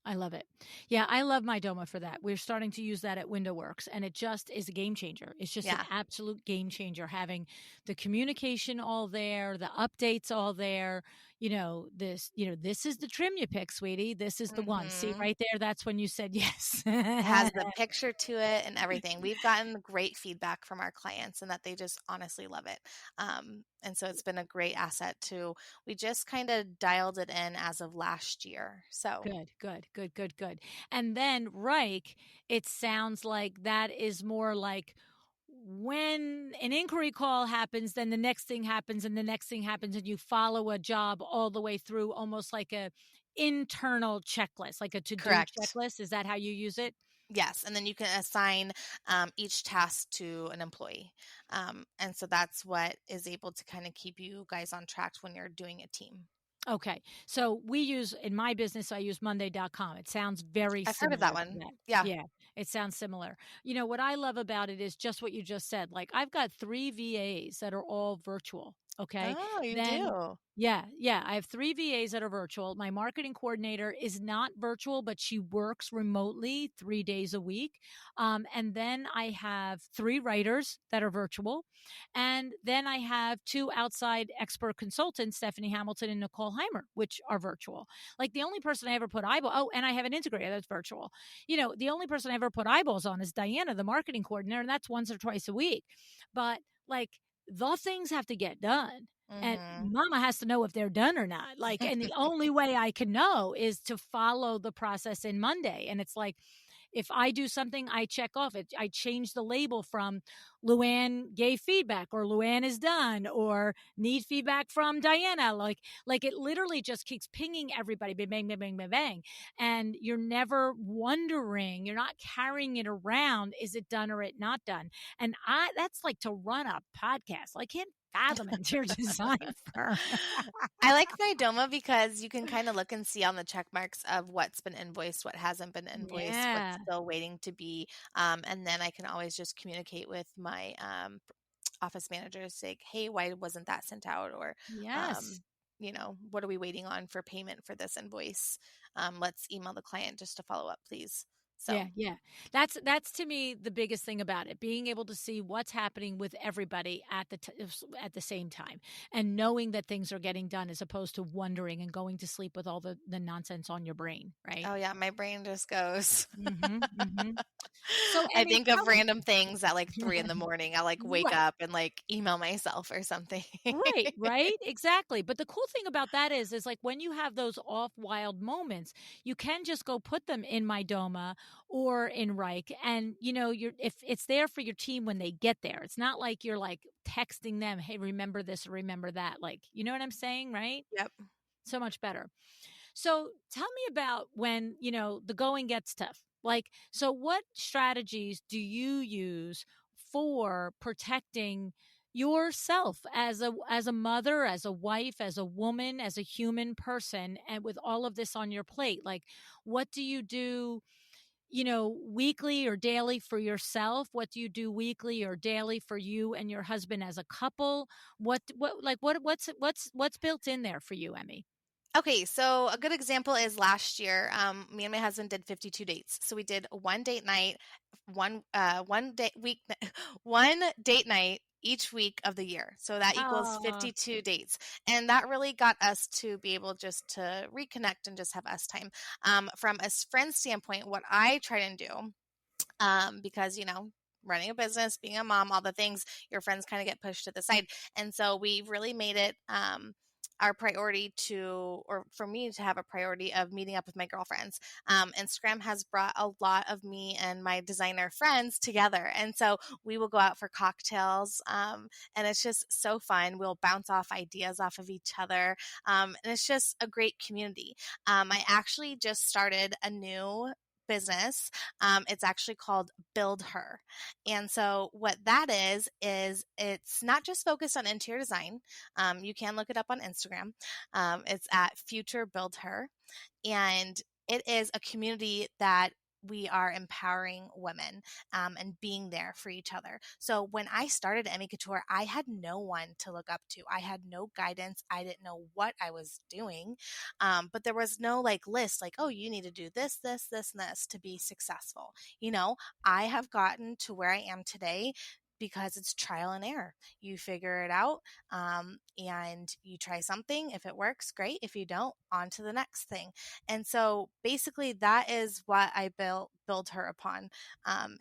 I love it. Yeah, I love Mydoma for that. We're starting to use that at WindowWorks, and it just is a game changer. It's just an Yeah. absolute game changer having the communication all there, the updates all there. This is the trim you pick, sweetie. This is the one. See Hmm. right there, that's when you said yes. It has the picture to it and everything. We've gotten great feedback from our clients and that they just honestly love it. And so it's been a great asset to, we just kind of dialed it in as of last year. So Good, good, good, good, good. And then Reich, it sounds like that is more like when an inquiry call happens, then the next thing happens and the next thing happens, and you follow a job all the way through, almost like a internal checklist, like a to-do correct. checklist. Is that how you use it? Yes, and then you can assign each task to an employee. And so that's what is able to kind of keep you guys on track when you're doing a team. Okay. So we use, in my business, I use Monday.com. It sounds very I've heard of that similar to one. that. Yeah. Yeah, it sounds similar. What I love about it is just what you just said. Like, I've got 3 VAs that are all virtual. Okay. Oh, you Then, do. yeah, I have 3 VAs that are virtual. My marketing coordinator is not virtual, but she works remotely 3 days a week. And then I have 3 writers that are virtual. And then I have 2 outside expert consultants, Stephanie Hamilton and Nicole Heimer, which are virtual. Like, the only person I ever put and I have an integrator that's virtual. The only person I ever put eyeballs on is Diana, the marketing coordinator, and that's once or twice a week. But like, the things have to get done. And Mm-hmm. mama has to know if they're done or not. Like, and the only way I can know is to follow the process in Monday. And it's like, if I do something, I check off it. I change the label from LuAnn gave feedback, or LuAnn is done, or need feedback from Diana. Like it literally just keeps pinging everybody, bang, bang, bang, bang, bang, bang. And you're never wondering, you're not carrying it around. Is it done or it not done? And that's like to run a podcast. I can't fathom interior design firm. I like Mydoma because you can kind of look and see on the check marks of what's been invoiced, what hasn't been invoiced, what's Yeah. still waiting to be. And then I can always just communicate with my office managers, say, hey, why wasn't that sent out? Or, Yes. what are we waiting on for payment for this invoice? Let's email the client just to follow up, please. So, Yeah. That's to me the biggest thing about it, being able to see what's happening with everybody at the same time, and knowing that things are getting done, as opposed to wondering and going to sleep with all the nonsense on your brain, right? oh yeah, my brain just goes. Mhm. Mhm. So, I Emmy, think of random things at like 3 in the morning. I like wake right. up and like email myself or something. Right, exactly. But the cool thing about that is like when you have those off wild moments, you can just go put them in Mydoma or in Reich, and if it's there for your team when they get there. It's not like you're like texting them, "Hey, remember this or remember that." Like, you know what I'm saying, right? Yep. So much better. So tell me about when, the going gets tough. Like, so what strategies do you use for protecting yourself as a mother, as a wife, as a woman, as a human person, and with all of this on your plate? Like, what do you do, weekly or daily for yourself? What do you do weekly or daily for you and your husband as a couple? What's built in there for you, Emmy? Okay, so a good example is last year, me and my husband did 52 dates. So we did one date night, one day week, one date night each week of the year. So that equals Oh, 52 dates, and that really got us to be able just to reconnect and just have us time. From a friend standpoint, what I try and do, because running a business, being a mom, all the things, your friends kind of get pushed to the side. And so we really made it our priority or for me to have a priority of meeting up with my girlfriends. Instagram has brought a lot of me and my designer friends together. And so we will go out for cocktails, and it's just so fun. We'll bounce off ideas off of each other. And it's just a great community. I actually just started a new business. It's actually called Build Her. And so what that is it's not just focused on interior design. You can look it up on Instagram. It's at Future Build Her. And it is a community that we are empowering women, and being there for each other. So when I started Emmy Couture, I had no one to look up to. I had no guidance. I didn't know what I was doing. But there was no list, oh, you need to do this, this, this, and this to be successful. I have gotten to where I am today because it's trial and error. You figure it out, and you try something. If it works, great. If you don't, on to the next thing. And so basically that is what I build her upon,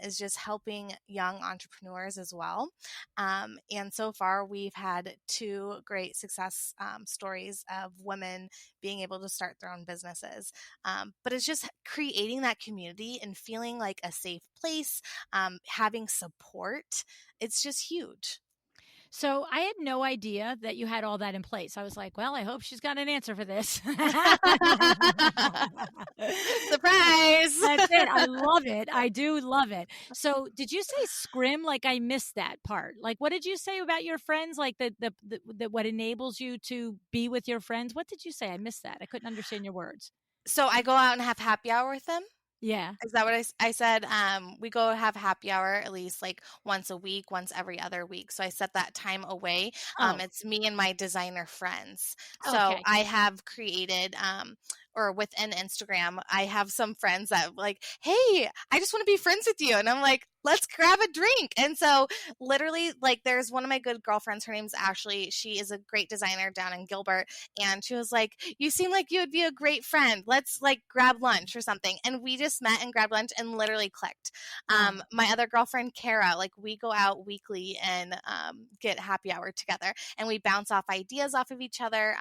is just helping young entrepreneurs as well. And so far we've had 2 great success stories of women being able to start their own businesses. But it's just creating that community and feeling like a safe place, having support. It's just huge. so I had no idea that you had all that in place. I was like, well, I hope she's got an answer for this. Surprise! That's it. I love it. I do love it. So, did you say scrim? Like, I missed that part. Like, what did you say about your friends? Like, the what enables you to be with your friends? What did you say? I missed that. I couldn't understand your words. So I go out and have happy hour with them. Yeah. Is that what I said? We go have happy hour at least once a week, once every other week. So I set that time away. Oh, It's me and my designer friends. So okay. I have created, or within Instagram, I have some friends that hey, I just want to be friends with you. And I'm like, let's grab a drink. And so literally there's one of my good girlfriends. Her name's Ashley. She is a great designer down in Gilbert. And she was like, you seem like you would be a great friend. Let's grab lunch or something. And we just met and grabbed lunch and literally clicked. My other girlfriend, Kara, we go out weekly and get happy hour together, and we bounce off ideas off of each other,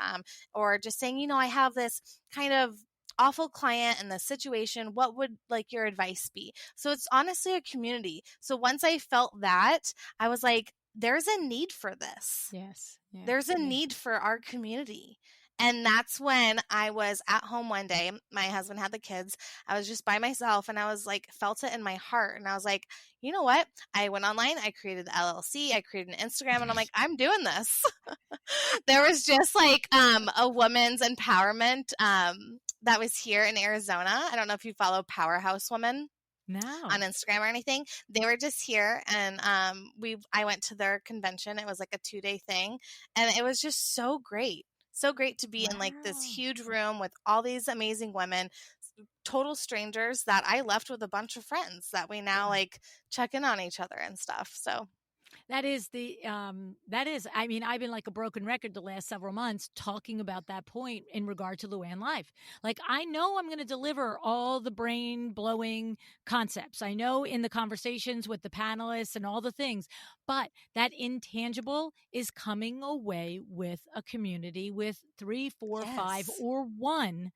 or just saying, I have this kind of awful client in this situation. What would your advice be? So it's honestly a community. So once I felt that, I was like, there's a need for this. Yes. Yeah. There's a need for our community. And that's when I was at home one day. My husband had the kids. I was just by myself, and I was felt it in my heart. And I was like, you know what? I went online. I created the LLC. I created an Instagram, and I'm like, I'm doing this. There was just a women's empowerment that was here in Arizona. I don't know if you follow Powerhouse Women on No. Instagram or anything. They were just here, and I went to their convention. It was a 2-day thing, and it was just so great. So great to be in this Wow. huge room with all these amazing women, total strangers that I left with a bunch of friends that we now check in on each other and stuff. So That is I mean, I've been like a broken record the last several months talking about that point in regard to LuAnn Live. I know I'm going to deliver all the brain blowing concepts. I know in the conversations with the panelists and all the things, but that intangible is coming away with a community with 3, 4, 5, yes. or 1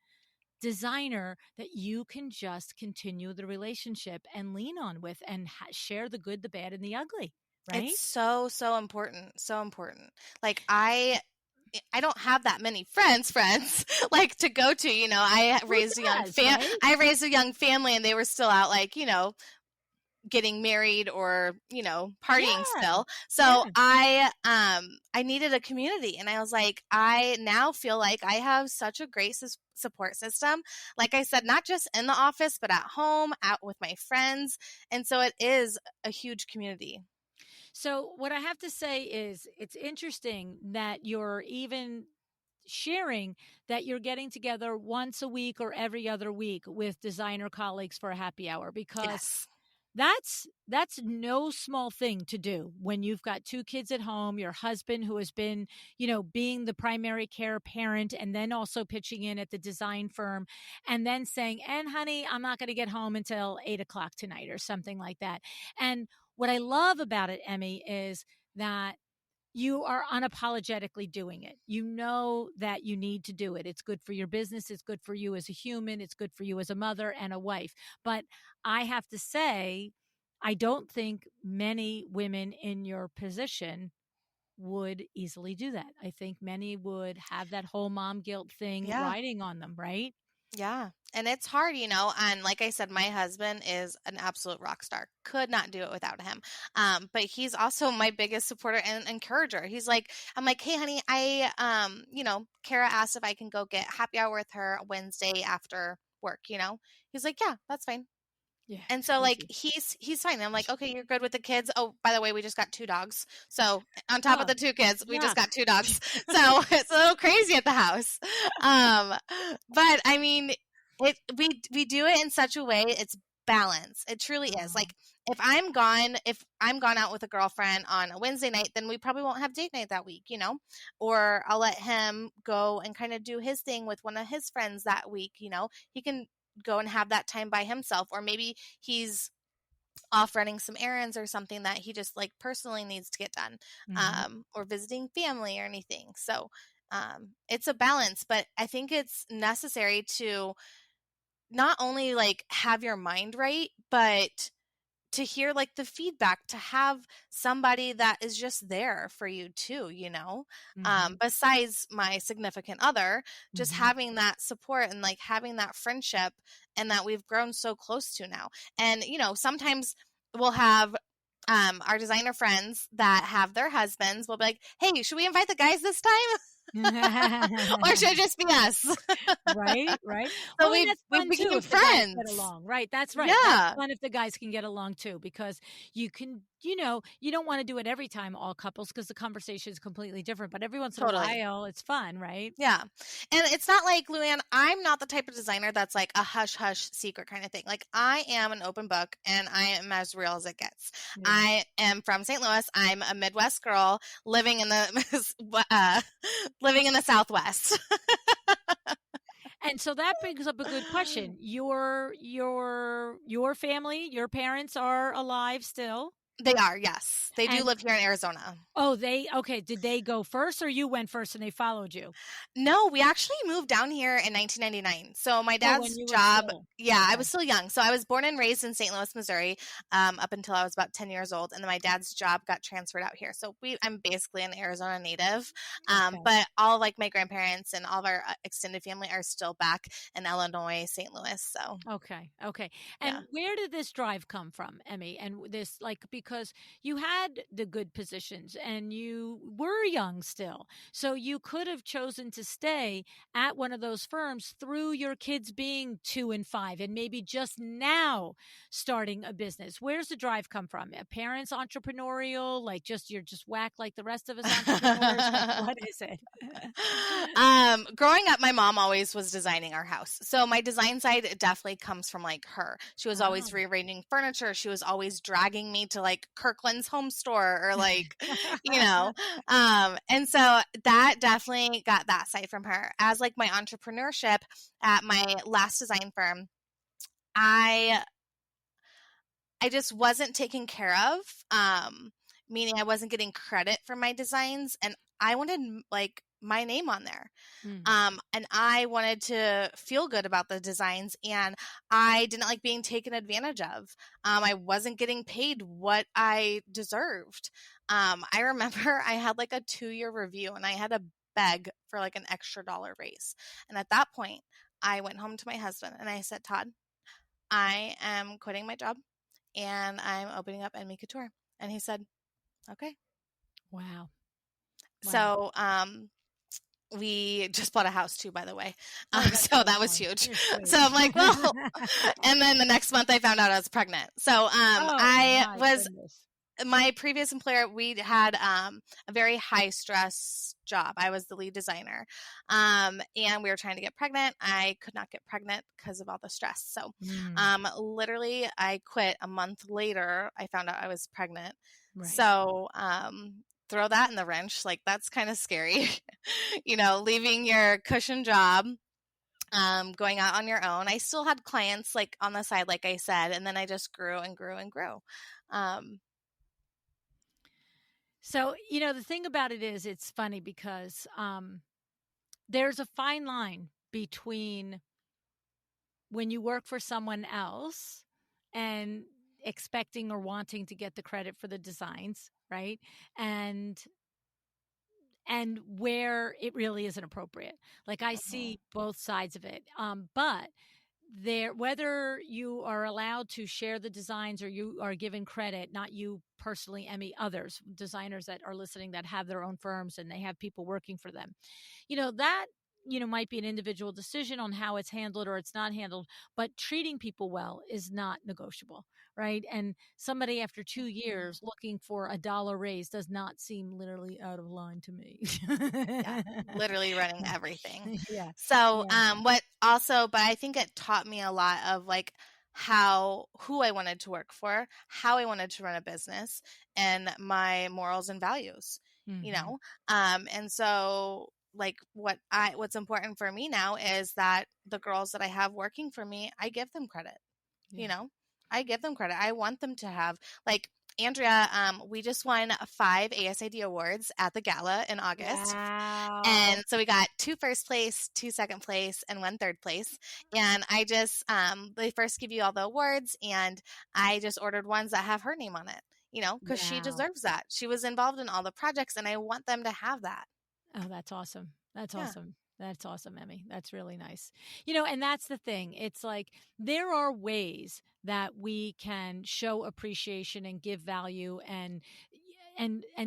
designer that you can just continue the relationship and lean on with and share the good, the bad, and the ugly. Right? It's so, so important. So important. I don't have that many friends to go to. I raised a young does, right? I raised a young family, and they were still out getting married or, partying Yeah. still. So Yeah. I needed a community, and I was like, I now feel like I have such a great support system. Like I said, not just in the office, but at home, out with my friends. And so it is a huge community. So what I have to say is it's interesting that you're even sharing that you're getting together once a week or every other week with designer colleagues for a happy hour, because Yes. that's no small thing to do when you've got two kids at home, your husband who has been, being the primary care parent and then also pitching in at the design firm, and then saying, and honey, I'm not going to get home until 8 o'clock tonight or something like that. And what I love about it, Emmy, is that you are unapologetically doing it. You know that you need to do it. It's good for your business. It's good for you as a human. It's good for you as a mother and a wife. But I have to say, I don't think many women in your position would easily do that. I think many would have that whole mom guilt thing Yeah. riding on them, right? Yeah. And it's hard, and like I said, my husband is an absolute rock star. Could not do it without him. But he's also my biggest supporter and encourager. I'm like, hey, honey, Kara asked if I can go get happy hour with her Wednesday after work. He's like, yeah, that's fine. Yeah, And it's so like easy. he's fine. I'm like, okay, you're good with the kids. Oh, by the way, we just got 2 dogs. So on top of Oh, the 2 kids, we yeah. just got 2 dogs. So it's a little crazy at the house. Um, but I mean, we do it in such a way, it's balance. It truly is. Oh, Like if I'm gone out with a girlfriend on a Wednesday night, then we probably won't have date night that week. Or I'll let him go and kind of do his thing with one of his friends that week. He can go and have that time by himself, or maybe he's off running some errands or something that he just like personally needs to get done, mhm. or visiting family or anything. So it's a balance, but I think it's necessary to not only like have your mind right, but to hear like the feedback, to have somebody that is just there for you too. Mhm. Besides my significant other, just Mhm. having that support and like having that friendship, and that we've grown so close to now. And sometimes we'll have our designer friends that have their husbands will be like, hey, should we invite the guys this time? Or should it just be us? Right, right. So Well, and we that's we fun too became if the guys get friends. along, right? That's right. That's Yeah, fun if the guys can get along too, because you can, you don't want to do it every time, all couples, because the conversation is completely different. But every once in a totally. while, it's fun, right? Yeah. And it's not like, LuAnn, I'm not the type of designer that's like a hush hush secret kind of thing. Like I am an open book, and I am as real as it gets. Yeah. I am from St. Louis. I'm a Midwest girl living in the living in the Southwest. And so that brings up a good question. Your family, your parents are alive still, They are, yes. They do and live here in Arizona. oh, they okay. Did they go first, or you went first and they followed you? No, we actually moved down here in 1999. So my Oh, when dad's you were job, still yeah, I okay. was still young. So I was born and raised in St. Louis, Missouri, up until I was about 10 years old, and then my dad's job got transferred out here. So I'm basically an Arizona native, Okay. but all like my grandparents and all of our extended family are still back in Illinois, St. Louis. So Okay. Okay. And yeah. where did this drive come from, Emmy? And this, like, because you had the good positions and you were young still. So you could have chosen to stay at one of those firms through your kids being 2 and 5 and maybe just now starting a business. Where's the drive come from? A parents entrepreneurial, like just you're just whack like the rest of us entrepreneurs? Like, what is it? Growing up, my mom always was designing our house. So my design side definitely comes from like her. She was always Oh. rearranging furniture. She was always dragging me to like Kirkland's home store or like, you know. And so that definitely got that side from her. As like my entrepreneurship at my last design firm, I I just wasn't taken care of, meaning I wasn't getting credit for my designs, and I wanted like my name on there. Mm. And I wanted to feel good about the designs, and I didn't like being taken advantage of. I wasn't getting paid what I deserved. I remember I had like a 2-year review, and I had to beg for like an extra dollar raise. And at that point, I went home to my husband and I said, Todd, I am quitting my job, and I'm opening up Emmy Couture. And he said, okay. Wow. So, we just bought a house too, by the way. That's So so that was fun. huge. You're sweet. So I'm like, well, and then the next month I found out I was pregnant. So I my was, goodness. my previous employer, we had a very high stress job. I was the lead designer. And we were trying to get pregnant. I could not get pregnant because of all the stress. So literally I quit a month later. I found out I was pregnant. Right. So throw that in the wrench. Like, that's kind of scary, leaving your cushion job, going out on your own. I still had clients like on the side, like I said, and then I just grew and grew and grew. So, the thing about it is, it's funny because there's a fine line between when you work for someone else and expecting or wanting to get the credit for the designs, right? And where it really isn't appropriate. Like, I see both sides of it. But whether you are allowed to share the designs or you are given credit, not you personally, Emmy, others, designers that are listening that have their own firms and they have people working for them, that might be an individual decision on how it's handled or it's not handled, but treating people well is not negotiable, right? And somebody after 2 years looking for a dollar raise does not seem literally out of line to me. Yeah, literally running everything. Yeah. So but I think it taught me a lot of like who I wanted to work for, how I wanted to run a business, and my morals and values, and so like what's important for me now is that the girls that I have working for me, I give them credit. I give them credit. I want them to have, like, Andrea, we just won 5 ASID awards at the gala in August. Wow. And so we got 2 first place, 2 second place, and 1 third place. And I just, they first give you all the awards, and I just ordered ones that have her name on it, because she deserves that. She was involved in all the projects, and I want them to have that. Oh, that's awesome. That's awesome. That's awesome, Emmy. That's really nice. And that's the thing. It's like there are ways that we can show appreciation and give value and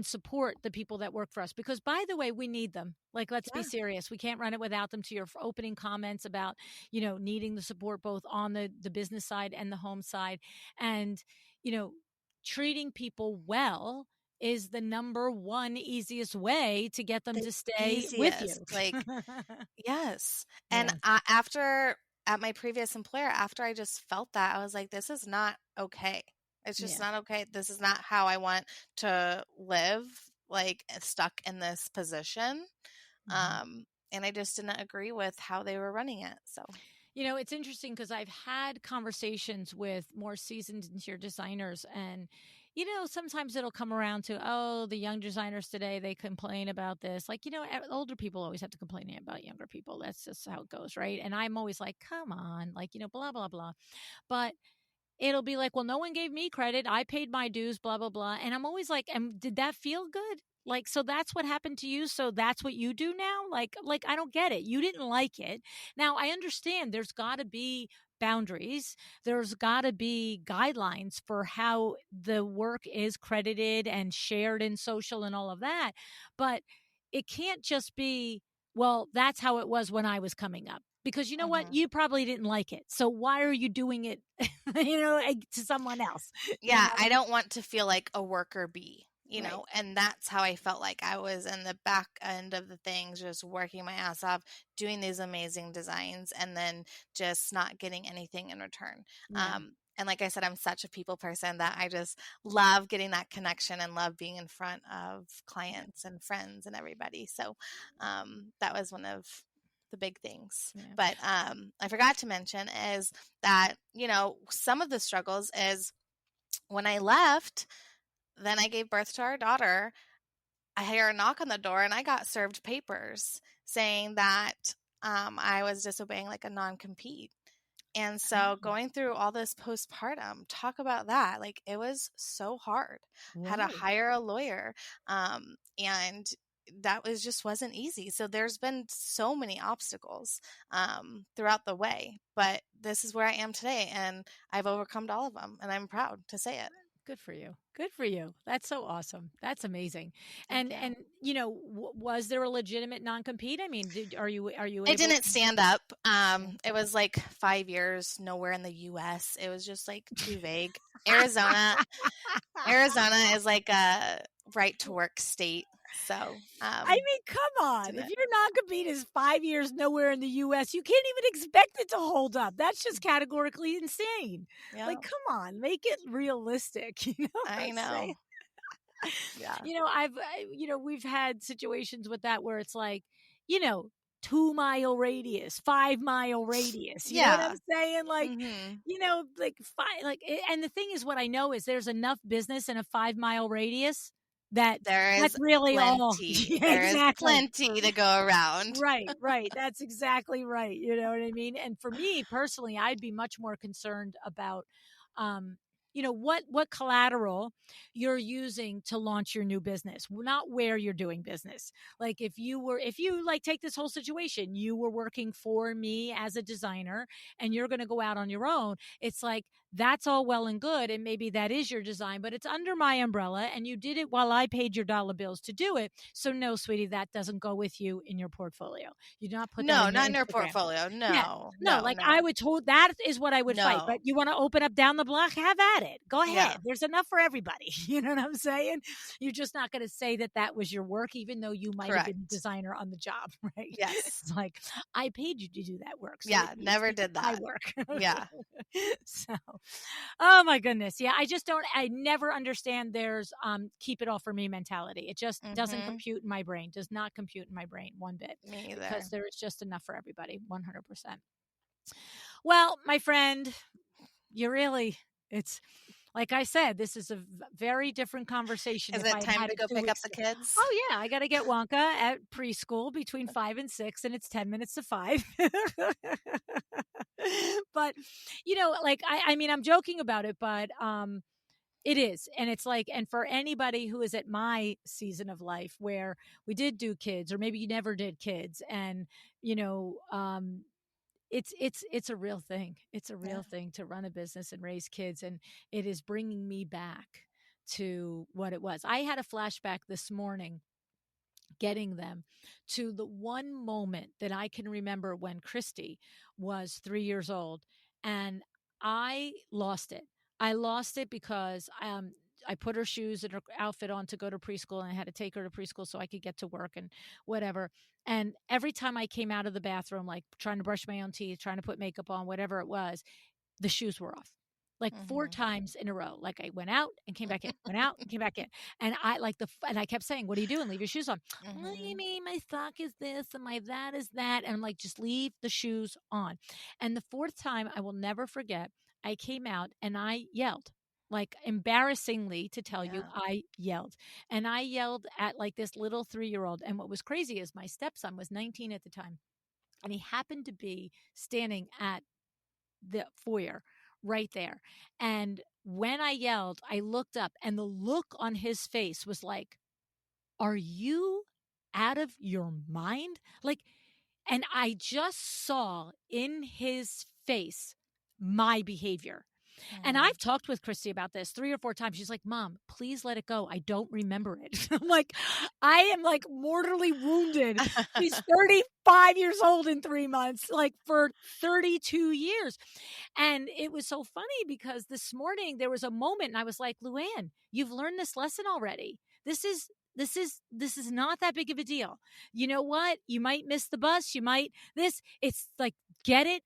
support the people that work for us, because, by the way, we need them. Like, let's be serious. We can't run it without them. To your opening comments about, needing the support both on the business side and the home side, and, treating people well is the number one easiest way to get them to stay with you. Like, yes. Yeah. And at my previous employer, after I just felt that, I was like, this is not okay. It's just not okay. This is not how I want to live, like, stuck in this position. And I just didn't agree with how they were running it. So, it's interesting because I've had conversations with more seasoned interior designers, and sometimes it'll come around to, the young designers today, they complain about this. Like, older people always have to complain about younger people. That's just how it goes, right? And I'm always like, come on, like, blah, blah, blah. But it'll be like, well, no one gave me credit. I paid my dues, blah, blah, blah. And I'm always like, did that feel good? Like, so that's what happened to you. So that's what you do now? Like, I don't get it. You didn't like it. Now, I understand there's got to be boundaries. There's got to be guidelines for how the work is credited and shared in social and all of that. But it can't just be, well, that's how it was when I was coming up. Because you know what? You probably didn't like it. So why are you doing it, to someone else? Yeah, I don't want to feel like a worker bee. And that's how I felt like I was in the back end of the things, just working my ass off, doing these amazing designs, and then just not getting anything in return. And like I said, I'm such a people person that I just love getting that connection and love being in front of clients and friends and everybody. So that was one of the big things. But I forgot to mention is that, some of the struggles is when I left, then I gave birth to our daughter. I hear a knock on the door, and I got served papers saying that I was disobeying, like, a non-compete. And so going through all this postpartum, talk about that. Like, it was so hard. Had to hire a lawyer. And that was just wasn't easy. So there's been so many obstacles throughout the way, but this is where I am today, and I've overcome all of them, and I'm proud to say it. Good for you. Good for you. That's so awesome. That's amazing. Thank And you. was there a legitimate non-compete? I mean, are you It able didn't stand up. Yeah. It was like 5 years, nowhere in the US. It was just like too vague. Arizona is like a right to work state. So, I mean, come on. If didn't. your non-compete is 5 years nowhere in the US, you can't even expect it to hold up. That's just categorically insane. Yeah, Like, come on, make it realistic. You know what I I'm know. saying? Yeah. We've had situations with that where it's like, 2-mile radius, 5-mile radius. You know what Yeah. I'm saying? Like, Mhm. like and the thing is, what I know is there's enough business in a 5-mile radius that There that's is really all. plenty. Yeah, There is exactly. plenty to go around. Right. That's exactly right. You know what I mean? And for me personally, I'd be much more concerned about, um, what collateral you're using to launch your new business, not where you're doing business. Like if you like take this whole situation, you were working for me as a designer and you're going to go out on your own. It's like, that's all well and good. And maybe that is your design, but it's under my umbrella and you did it while I paid your dollar bills to do it. So no, sweetie, that doesn't go with you in your portfolio. You do not put that No, in your not in her Instagram. portfolio. Yeah. No, No, no, like I no, would that is what I would fight. But no. you want to open up down the block? Have at it. Go Yeah, ahead. There's enough for everybody. You know what I'm saying? You're just not going to say that that was your work, even though you might have been a correct. designer on the job, right? Yes. It's like, I paid you to do that work. So Yeah, it needs never to be did my that. work. Yeah. So, oh my goodness. Yeah. I never understand there's keep it all for me mentality. It just doesn't Mhm. compute in my brain, does not compute in my brain one bit, Me because either. there is just enough for everybody, 100%. Well, my friend, it's like I said, this is a very different conversation Is if it I time had to it go 2 pick up weeks the ago. kids? Oh, yeah, I gotta get Wonka at preschool between 5 and 6, and it's 10 minutes to 5. But, like, I mean, I'm joking about it, but, it is, and it's like, and for anybody who is at my season of life where we did do kids or maybe you never did kids and, you know, it's a real thing. It's a Yeah. real thing to run a business and raise kids, and it is bringing me back to what it was. I had a flashback this morning getting them to the one moment that I can remember when Christy was 3 years old, and I lost it. I lost it because I put her shoes and her outfit on to go to preschool, and I had to take her to preschool so I could get to work and whatever. And every time I came out of the bathroom, like trying to brush my own teeth, trying to put makeup on, whatever it was, the shoes were off. Like 4 Mhm. times in a row. Like I went out and came back in, went out and came back in. And and I kept saying, "What are you doing? Leave your shoes on." "Well, you Mhm. mean my sock is this and my that is that." And I'm like, "Just leave the shoes on." And the 4th time, I will never forget, I came out and I yelled. Like embarrassingly to tell you, Yeah. I yelled. And I yelled at like this little 3-year-old. And what was crazy is my stepson was 19 at the time. And he happened to be standing at the foyer right there. And when I yelled, I looked up and the look on his face was like, "Are you out of your mind?" Like, and I just saw in his face my behavior. And Mhm. I've talked with Christy about this 3 or 4 times. She's like, "Mom, please let it go. I don't remember it." I'm like, I am like mortally wounded. She's 35 years old in 3 months, like for 32 years. And it was so funny because this morning there was a moment and I was like, "LuAnn, you've learned this lesson already. This is not that big of a deal. You know what? You might miss the bus. You might it's like, get it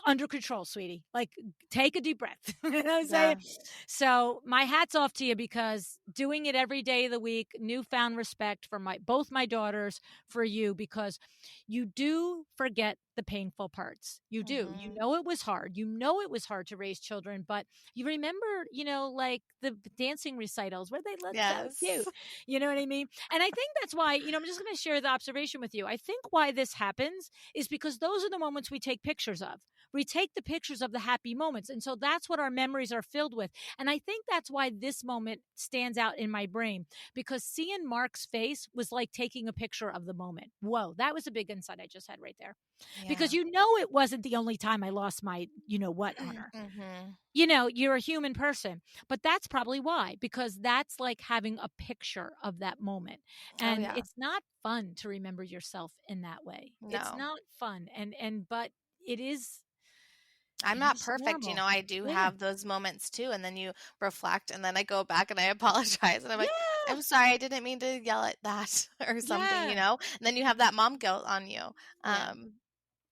under control, sweetie. Like, take a deep breath." You know what I'm saying? Yeah. So my hat's off to you because doing it every day of the week, newfound respect for both my daughters, for you, because you do forget the painful parts. You do. You Mhm. know it was hard. You know it was hard to raise children, but you remember, like the dancing recitals where they look so cute. Yes. You know what I mean? And I think that's why, I'm just going to share the observation with you. I think why this happens is because those are the moments we take pictures of. retake the pictures of the happy moments. And so that's what our memories are filled with. And I think that's why this moment stands out in my brain, because seeing Mark's face was like taking a picture of the moment. Whoa, that was a big insight I just had right there. Because Yeah. it wasn't the only time I lost my, what on her. Mm-hmm. You're a human person, but that's probably why, because that's like having a picture of that moment. Oh, And yeah. it's not fun to remember yourself in that way. It's No. not fun. But it is, I'm it not is perfect. normal. I do Yeah. have those moments too. And then you reflect, and then I go back and I apologize. And I'm like, Yeah. I'm sorry, I didn't mean to yell at that or something, Yeah. And then you have that mom guilt on you. Yeah.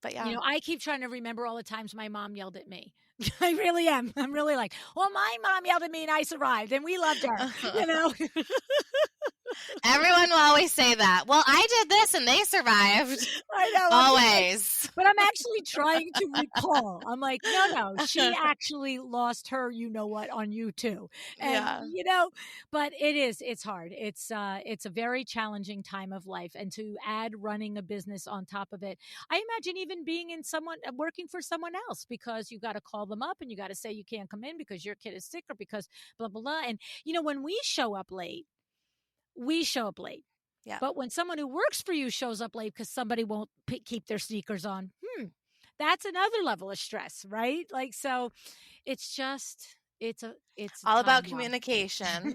But yeah. I keep trying to remember all the times my mom yelled at me. I really am. I'm really like, well, my mom yelled at me and I survived and we loved her. Everyone will always say that. Well, I did this and they survived. I know. Always. But I'm actually trying to recall. I'm like, no, she actually lost her, on you too. And, Yeah. but it's hard. It's a very challenging time of life. And to add running a business on top of it, I imagine even being working for someone else, because you got to call them up and you got to say you can't come in because your kid is sick or because blah, blah, blah. And, when we show up late, Yeah. But when someone who works for you shows up late because somebody won't keep their sneakers on, that's another level of stress, right? Like, so it's just, it's a All about time bomb. communication.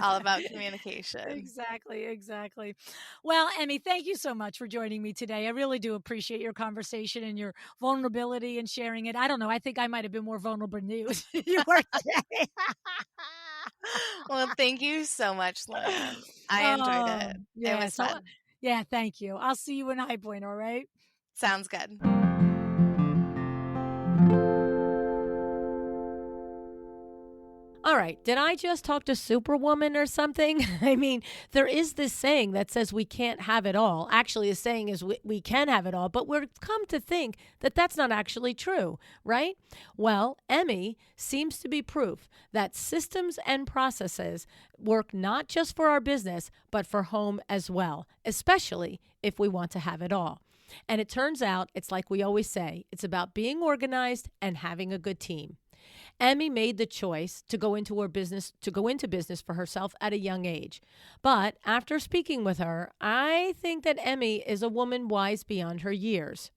All about communication. Exactly. Well, Emmy, thank you so much for joining me today. I really do appreciate your conversation and your vulnerability and sharing it. I don't know. I think I might have been more vulnerable than you were today. Well, thank you so much, LuAnn. I enjoyed it. Yeah, It was fun. Yeah, thank you. I'll see you in High Point, all right? Sounds good. All right, did I just talk to Superwoman or something? I mean, there is this saying that says we can't have it all. Actually, the saying is we can have it all, but we've come to think that that's not actually true, right? Well, Emmy seems to be proof that systems and processes work not just for our business, but for home as well, especially if we want to have it all. And it turns out, it's like we always say, it's about being organized and having a good team. Emmy made the choice to go into business for herself at a young age. But after speaking with her, I think that Emmy is a woman wise beyond her years.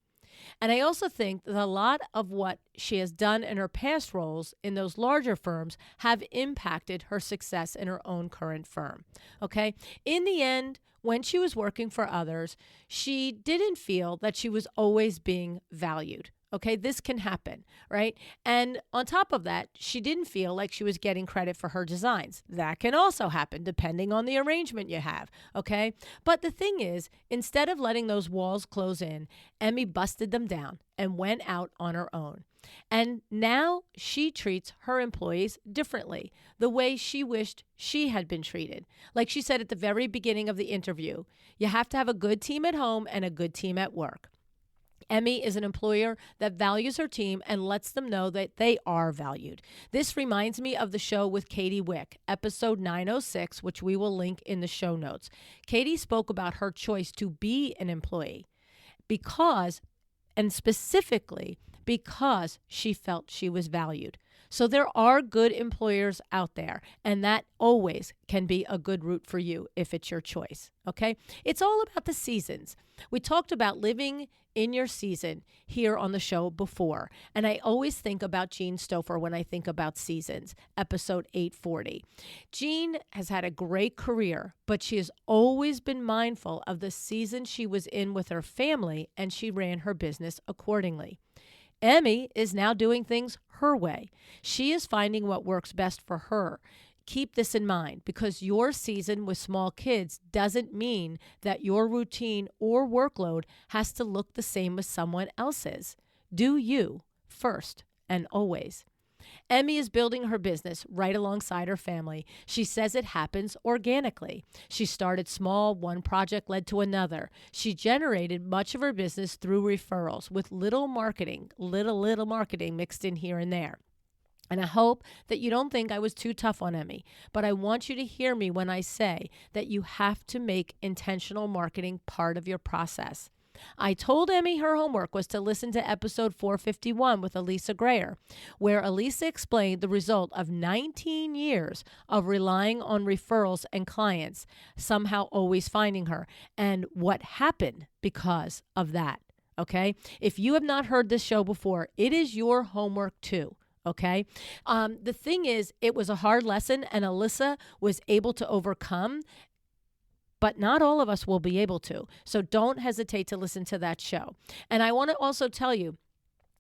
And I also think that a lot of what she has done in her past roles in those larger firms have impacted her success in her own current firm. Okay? In the end, when she was working for others, she didn't feel that she was always being valued. Okay, this can happen, right? And on top of that, she didn't feel like she was getting credit for her designs. That can also happen depending on the arrangement you have, okay? But the thing is, instead of letting those walls close in, Emmy busted them down and went out on her own. And now she treats her employees differently, the way she wished she had been treated. Like she said at the very beginning of the interview, you have to have a good team at home and a good team at work. Emmy is an employer that values her team and lets them know that they are valued. This reminds me of the show with Katie Wick, episode 906, which we will link in the show notes. Katie spoke about her choice to be an employee specifically because she felt she was valued. So there are good employers out there, and that always can be a good route for you if it's your choice, okay? It's all about the seasons. We talked about living in your season here on the show before, and I always think about Jean Stouffer when I think about seasons, episode 840. Jean has had a great career, but she has always been mindful of the season she was in with her family, and she ran her business accordingly. Emmy is now doing things her way. She is finding what works best for her. Keep this in mind, because your season with small kids doesn't mean that your routine or workload has to look the same as someone else's. Do you first and always. Emmy is building her business right alongside her family. She says it happens organically. She started small, one project led to another. She generated much of her business through referrals with little marketing mixed in here and there. And I hope that you don't think I was too tough on Emmy, but I want you to hear me when I say that you have to make intentional marketing part of your process. I told Emmy her homework was to listen to episode 451 with Elisa Grayer, where Elisa explained the result of 19 years of relying on referrals and clients somehow always finding her, and what happened because of that. Okay? If you have not heard this show before, it is your homework too. Okay. The thing is, it was a hard lesson and Alyssa was able to overcome, but not all of us will be able to. So don't hesitate to listen to that show. And I want to also tell you,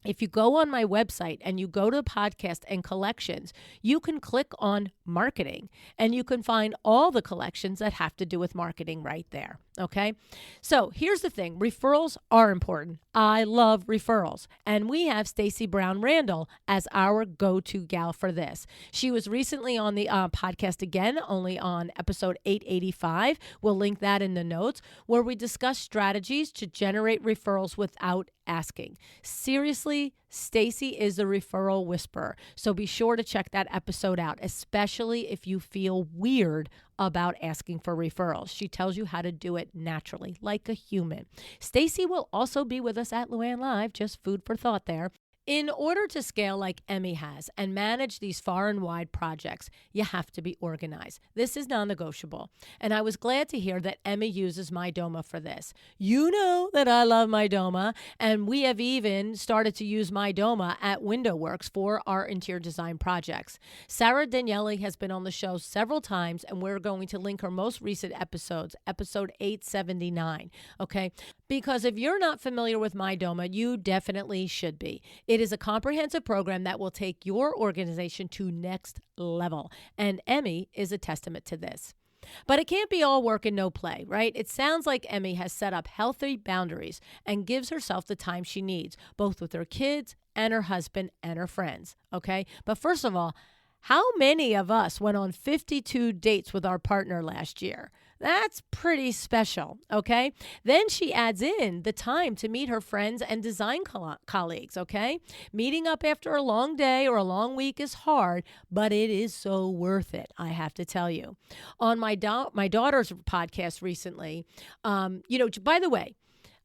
if you go on my website and you go to podcast and collections, you can click on marketing and you can find all the collections that have to do with marketing right there. Okay. So here's the thing. Referrals are important. I love referrals. And we have Stacey Brown Randall as our go-to gal for this. She was recently on the podcast again, only on episode 885. We'll link that in the notes, where we discuss strategies to generate referrals without asking. Seriously, Stacey is a referral whisperer. So be sure to check that episode out, especially if you feel weird about asking for referrals. She tells you how to do it naturally, like a human. Stacey will also be with us at LuAnn Live, just food for thought there. In order to scale like Emmy has and manage these far and wide projects, you have to be organized. This is non-negotiable. And I was glad to hear that Emmy uses Mydoma for this. You know that I love Mydoma, and we have even started to use Mydoma at WindowWorks for our interior design projects. Sarah Daniele has been on the show several times, and we're going to link her most recent episodes, episode 879, okay? Because if you're not familiar with Mydoma, you definitely should be. It is a comprehensive program that will take your organization to next level, and Emmy is a testament to this. But it can't be all work and no play, right? It sounds like Emmy has set up healthy boundaries and gives herself the time she needs, both with her kids and her husband and her friends, okay? But first of all, how many of us went on 52 dates with our partner last year? That's pretty special, okay? Then she adds in the time to meet her friends and design colleagues, okay? Meeting up after a long day or a long week is hard, but it is so worth it, I have to tell you. On my daughter's podcast recently, by the way,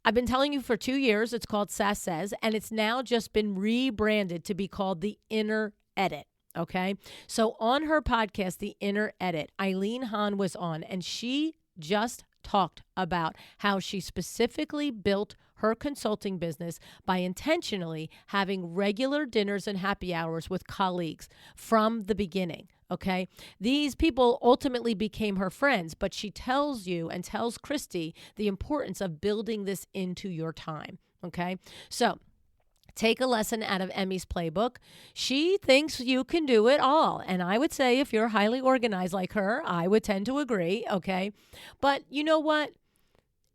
I've been telling you for 2 years, it's called Sass Says, and it's now just been rebranded to be called The Inner Edit. Okay. So on her podcast, The Inner Edit, Eileen Hahn was on, and she just talked about how she specifically built her consulting business by intentionally having regular dinners and happy hours with colleagues from the beginning. Okay. These people ultimately became her friends, but she tells you and tells Christy the importance of building this into your time. Okay. So take a lesson out of Emmy's playbook. She thinks you can do it all. And I would say if you're highly organized like her, I would tend to agree, okay? But you know what?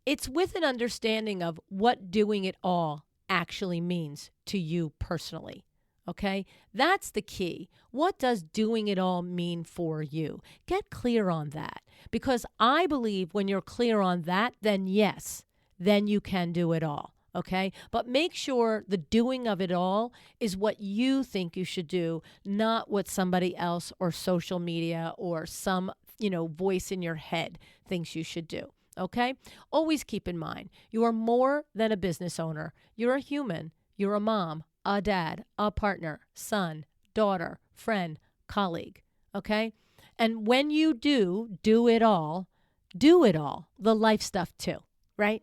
It's with an understanding of what doing it all actually means to you personally, okay? That's the key. What does doing it all mean for you? Get clear on that. Because I believe when you're clear on that, then yes, then you can do it all. Okay, but make sure the doing of it all is what you think you should do, not what somebody else or social media or some, voice in your head thinks you should do. Okay, always keep in mind, you are more than a business owner. You're a human. You're a mom, a dad, a partner, son, daughter, friend, colleague. Okay, and when you do it all, the life stuff too, right?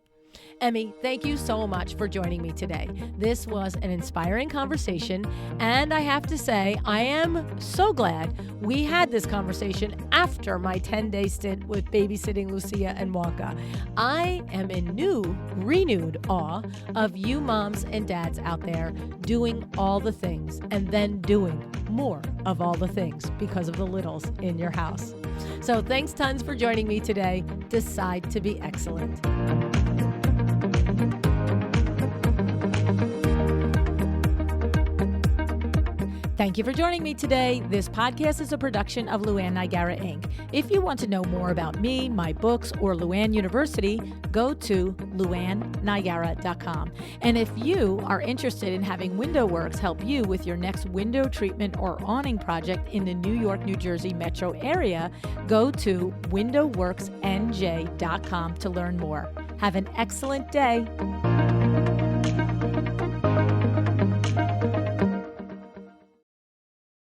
Emmy, thank you so much for joining me today. This was an inspiring conversation, and I have to say, I am so glad we had this conversation after my 10-day stint with babysitting Lucia and Wonka. I am in renewed awe of you moms and dads out there doing all the things and then doing more of all the things because of the littles in your house. So thanks tons for joining me today. Decide to be excellent. Thank you for joining me today. This podcast is a production of LuAnn and Inc. If you want to know more about me, my books, or LuAnn University, go to LuAnnNayara.com. And if you are interested in having WindowWorks help you with your next window treatment or awning project in the New York, New Jersey metro area, go to WindowWorksNJ.com to learn more. Have an excellent day.